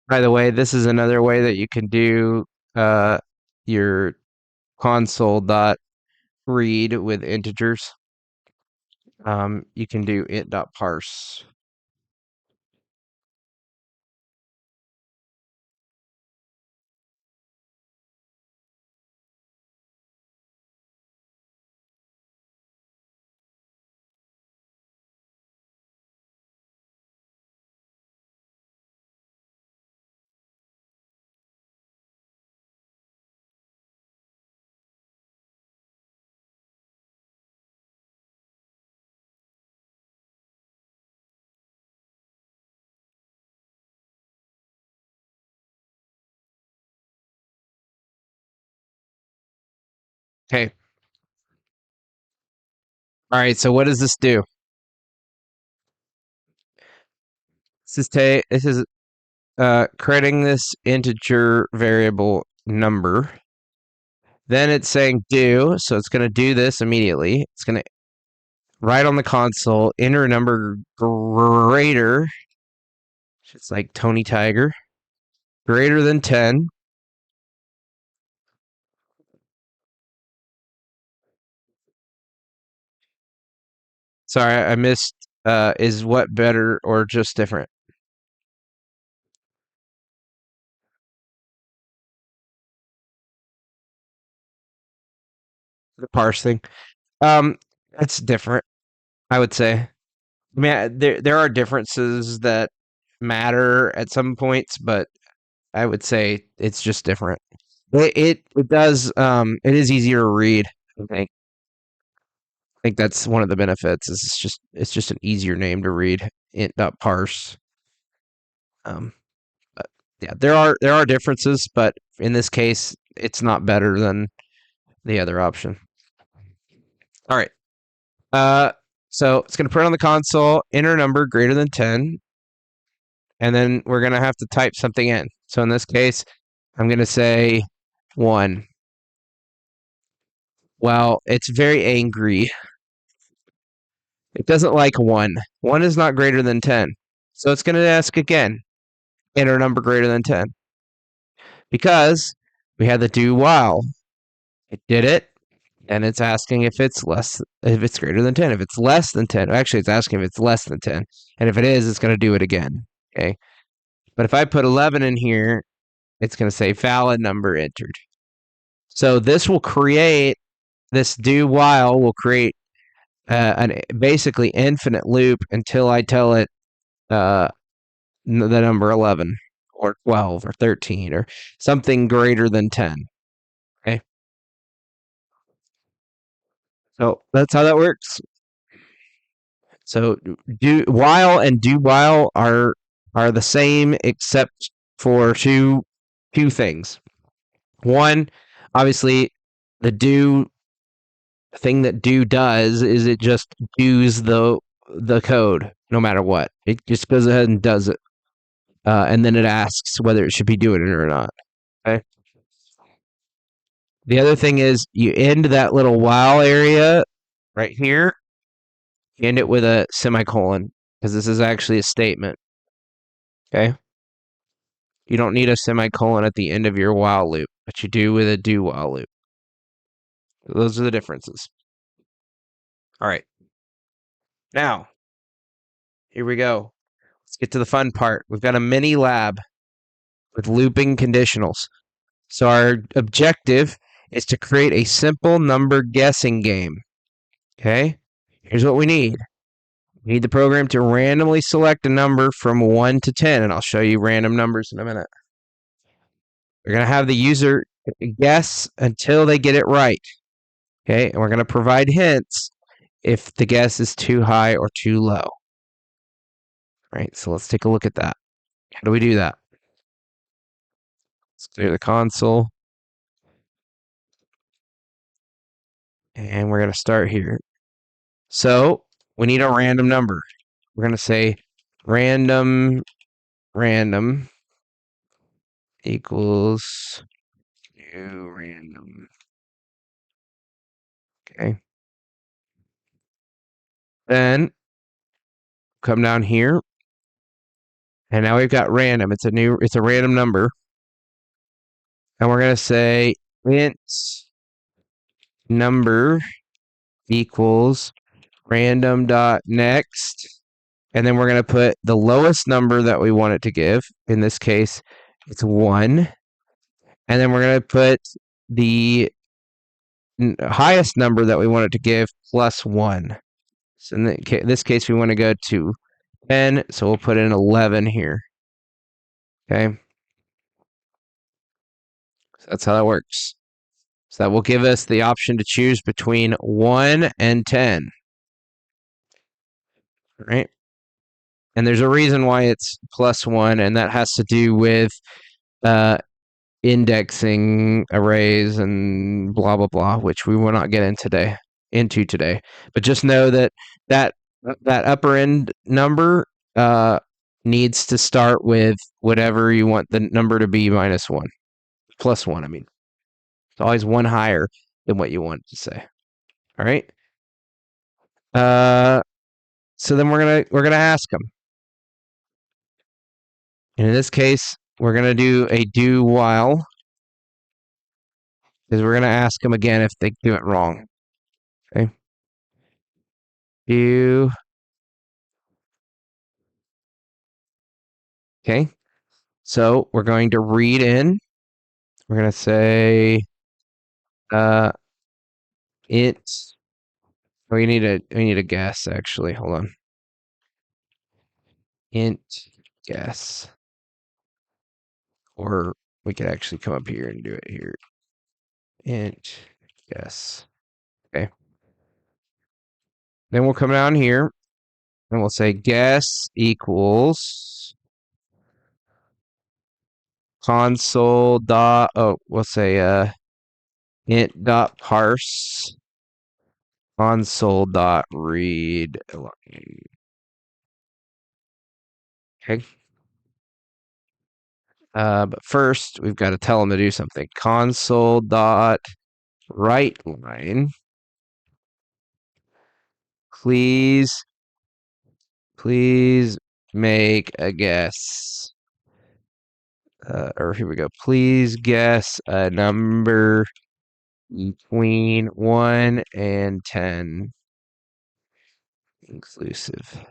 By the way, this is another way that you can do your console dot read with integers. You can do int dot parse. Okay. All right. So what does this do? This is creating this integer variable number Then it's saying do, so it's going to do this immediately. It's going to write on the console, enter a number greater, it's like Tony Tiger, greater than 10. Sorry, I missed, is what better or just different? The parse thing. It's different, I would say. I mean, there are differences that matter at some points, but I would say it's just different. It does it is easier to read. I think that's one of the benefits. Is it's just an easier name to read. Int.parse. Um, but yeah, there are differences, but in this case, it's not better than the other option. All right. So it's going to print on the console, enter a number greater than 10, and then we're going to have to type something in. So in this case, I'm going to say 1. Well, it's very angry. It doesn't like 1. 1 is not greater than 10. So it's going to ask again, enter a number greater than 10. Because we had the do while. It did it, and it's asking if it's greater than 10. If it's less than 10, actually it's asking if it's less than 10. And if it is, it's going to do it again. Okay. But if I put 11 in here, it's going to say valid number entered. So this do while will create an basically infinite loop until I tell it the number 11 or 12 or 13 or something greater than 10. Okay. So that's how that works. So do while and do while are the same except for two things. One, obviously, the do thing that do does is it just does the code no matter what. It just goes ahead and does it, and then it asks whether it should be doing it or not. Okay. The other thing is you end that little while area right here. You end it with a semicolon because this is actually a statement. Okay. You don't need a semicolon at the end of your while loop, but you do with a do while loop. Those are the differences. All right. Now, here we go. Let's get to the fun part. We've got a mini lab with looping conditionals. So our objective is to create a simple number guessing game. Okay? Here's what we need. We need the program to randomly select a number from 1 to 10, and I'll show you random numbers in a minute. We're going to have the user guess until they get it right. Okay? And we're going to provide hints if the guess is too high or too low. All right, so let's take a look at that. How do we do that? Let's clear the console. And we're going to start here. So we need a random number. We're going to say random equals new random. Okay. Then come down here. And now we've got random. It's a random number. And we're going to say int number equals random.next. And then we're going to put the lowest number that we want it to give. In this case, it's 1. And then we're going to put the highest number that we want it to give plus 1. So in this case, we want to go to 10. So we'll put in 11 here. Okay. So that's how that works. So that will give us the option to choose between 1 and 10. All right. And there's a reason why it's plus 1, and that has to do with indexing arrays and blah blah blah, which we will not get into today. But just know that upper end number needs to start with whatever you want the number to be minus 1, plus 1. I mean. It's always one higher than what you want to say. All right. So then we're gonna ask them. And in this case, we're gonna do a do while, because we're gonna ask them again if they do it wrong. Okay. Do. Okay. So we're going to read in. We're gonna say it. We need a guess actually. Hold on. Int guess. Or we could actually come up here and do it here. Int guess. Okay. Then we'll come down here and we'll say guess equals console dot, we'll say int dot parse console dot read. Okay. But first we've got to tell them to do something. Console dot write line. Please make a guess. Or here we go. Please guess a number between 1 and 10 inclusive.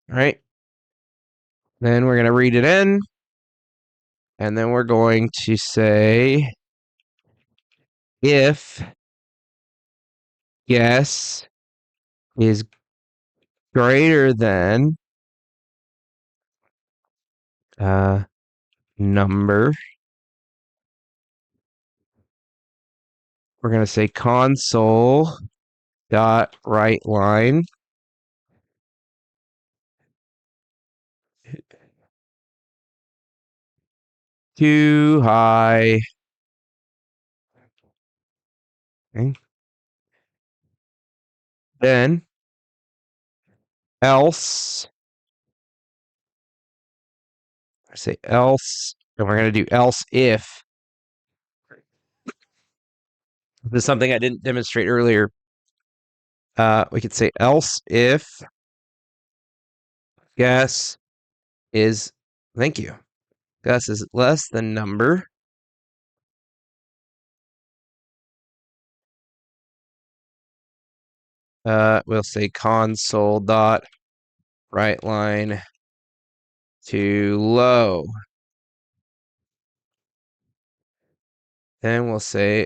All right. Then we're going to read it in. And then we're going to say if guess is greater than number, we're going to say console dot write line too high. Okay. Then else, I say else, and we're going to do else if. This is something I didn't demonstrate earlier. We could say else if guess is, thank you, guess is less than number. We'll say console dot write line to low. Then we'll say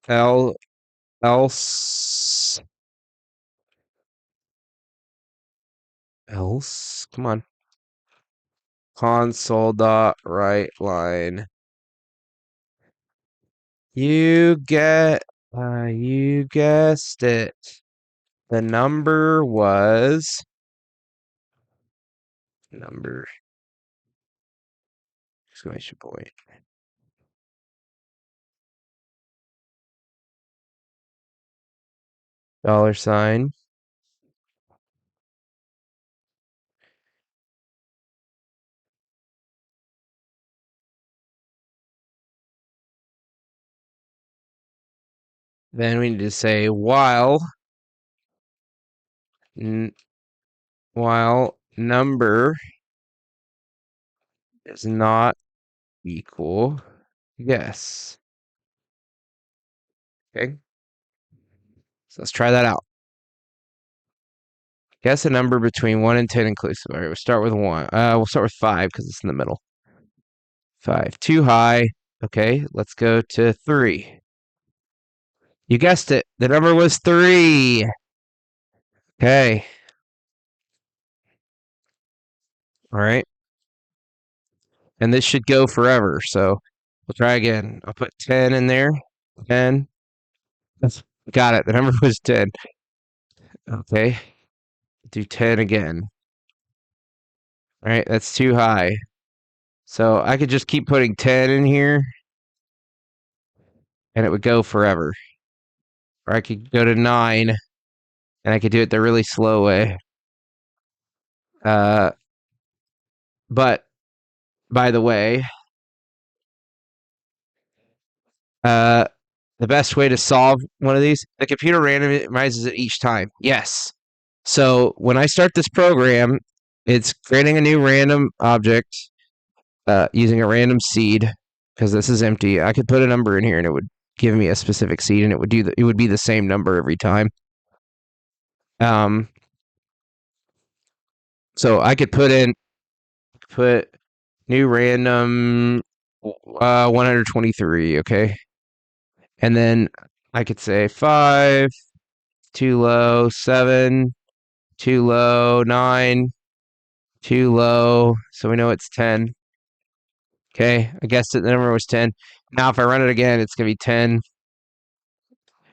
else, come on, console dot write line. You guessed it. The number was exclamation point. $. Then we need to say while number is not equal guess. Okay. So let's try that out. Guess a number between 1 and 10 inclusive. All right, we'll start with 1. We'll start with 5 because it's in the middle. 5. Too high. Okay, let's go to 3. You guessed it. The number was 3. Okay. All right. And this should go forever. So we'll try again. I'll put 10 in there. 10. Got it. The number was 10. Okay. Do 10 again. All right, that's too high. So I could just keep putting 10 in here and it would go forever. Or I could go to 9 and I could do it the really slow way. But by the way, uh, the best way to solve one of these, the computer randomizes it each time. Yes. So when I start this program, it's creating a new random object using a random seed because this is empty. I could put a number in here and it would give me a specific seed, and it would be the same number every time. So I could put new random 123. Okay, and then I could say 5, too low, 7, too low, 9, too low. So we know it's 10. Okay, I guessed it. The number was 10. Now, if I run it again, it's going to be 10.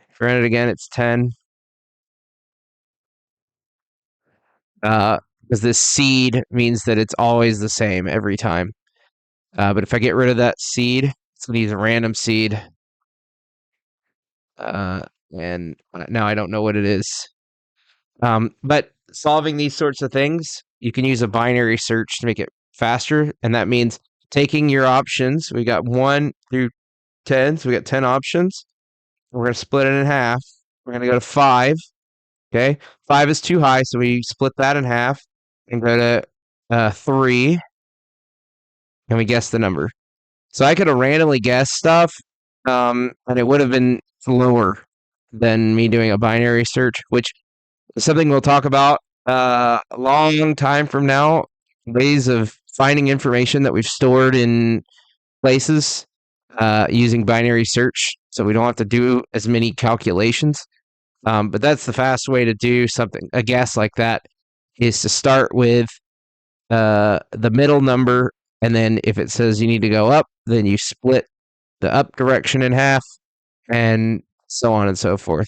If I run it again, it's 10. Because this seed means that it's always the same every time. But if I get rid of that seed, it's going to use a random seed. And now I don't know what it is. But solving these sorts of things, you can use a binary search to make it faster. And that means taking your options. We got 1 through 10. So we got 10 options. We're going to split it in half. We're going to go to 5. Okay. 5 is too high. So we split that in half and go to 3. And we guess the number. So I could have randomly guessed stuff, and it would have been lower than me doing a binary search, which is something we'll talk about a long time from now. Ways of finding information that we've stored in places using binary search, so we don't have to do as many calculations. But that's the fast way to do something. A guess like that is to start with the middle number, and then if it says you need to go up, then you split the up direction in half, and so on and so forth.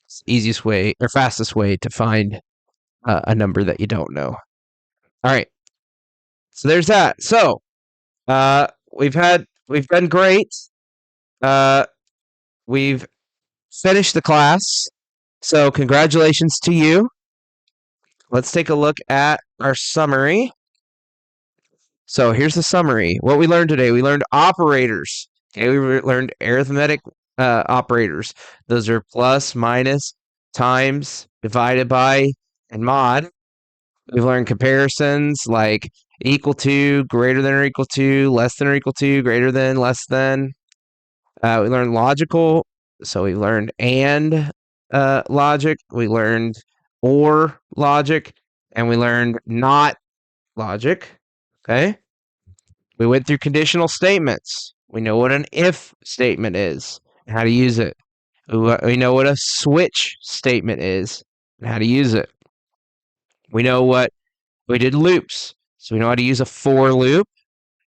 It's the easiest way or fastest way to find a number that you don't know. All right, so there's that. So we've done great. We've finished the class. So congratulations to you. Let's take a look at our summary. So here's the summary. What we learned today, we learned operators. Okay, we learned arithmetic operators. Those are plus, minus, times, divided by, and mod. We've learned comparisons like equal to, greater than or equal to, less than or equal to, greater than, less than. We learned logical. So we learned and logic. We learned or logic. And we learned not logic. Okay. We went through conditional statements. We know what an if statement is and how to use it. We know what a switch statement is and how to use it. We did loops. So we know how to use a for loop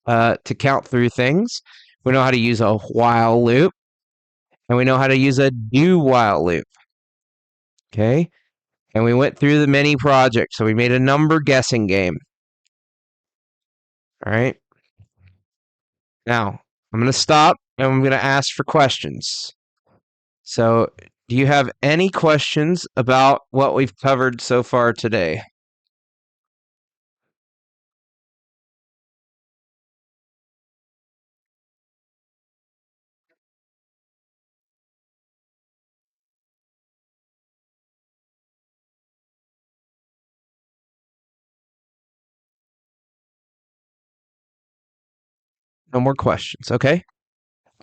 to count through things. We know how to use a while loop. And we know how to use a do while loop. Okay. And we went through the mini project. So we made a number guessing game. All right. Now, I'm going to stop and I'm going to ask for questions. So, do you have any questions about what we've covered so far today? No more questions. Okay.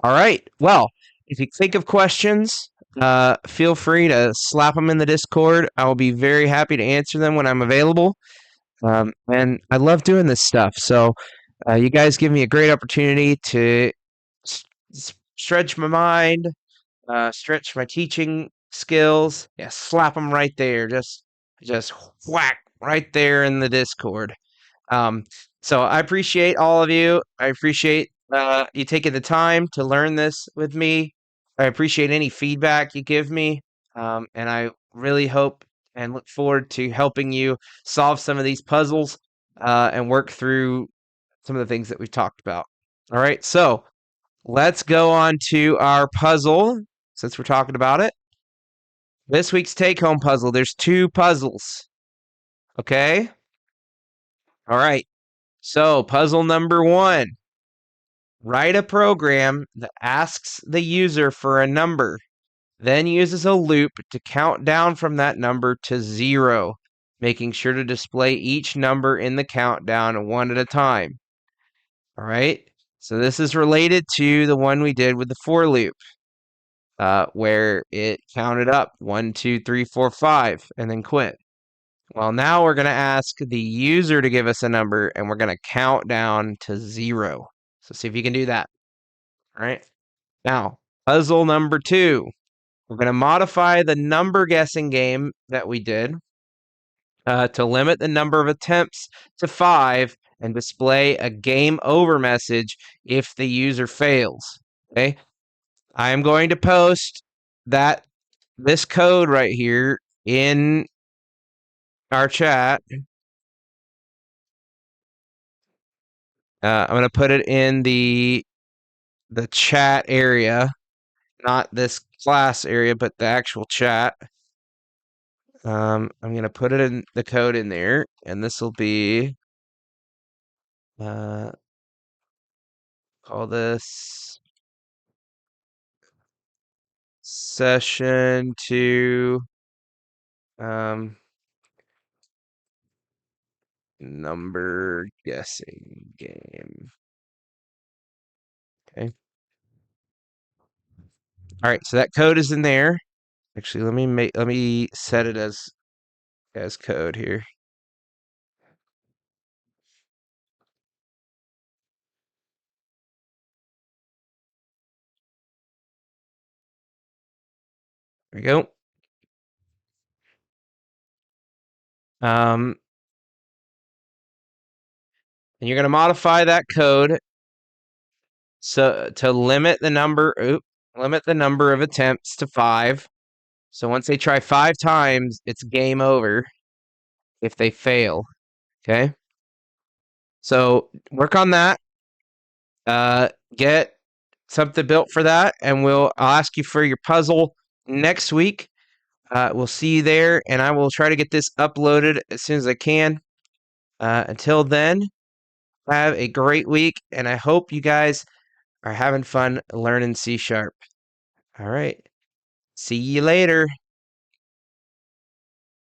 All right. Well, if you think of questions, feel free to slap them in the Discord. I will be very happy to answer them when I'm available. And I love doing this stuff. So, you guys give me a great opportunity to stretch my mind, stretch my teaching skills. Yeah, slap them right there. Just whack right there in the Discord. Um, so I appreciate all of you. I appreciate you taking the time to learn this with me. I appreciate any feedback you give me. And I really hope and look forward to helping you solve some of these puzzles and work through some of the things that we've talked about. All right, so let's go on to our puzzle since we're talking about it. This week's take-home puzzle, there's 2 puzzles. Okay? All right. So, puzzle number 1. Write a program that asks the user for a number, then uses a loop to count down from that number to 0, making sure to display each number in the countdown one at a time. All right. So this is related to the one we did with the for loop, where it counted up 1, 2, 3, 4, 5, and then quit. Well, now we're going to ask the user to give us a number, and we're going to count down to 0. So see if you can do that. All right. Now, puzzle number 2. We're going to modify the number guessing game that we did to limit the number of attempts to 5 and display a game over message if the user fails. Okay. I am going to post this code right here in our chat. I'm going to put it in the chat area, not this class area, but the actual chat. I'm going to put it in the code in there, and this will be, call this session 2, number guessing game. Okay. All right, so that code is in there. Actually, let me set it as code here. There we go. And you're going to modify that code so to limit the number of attempts to 5. So once they try 5 times, it's game over if they fail. Okay. So work on that. Get something built for that, and I'll ask you for your puzzle next week. We'll see you there, and I will try to get this uploaded as soon as I can. Until then, have a great week, and I hope you guys are having fun learning C#. All right. See you later.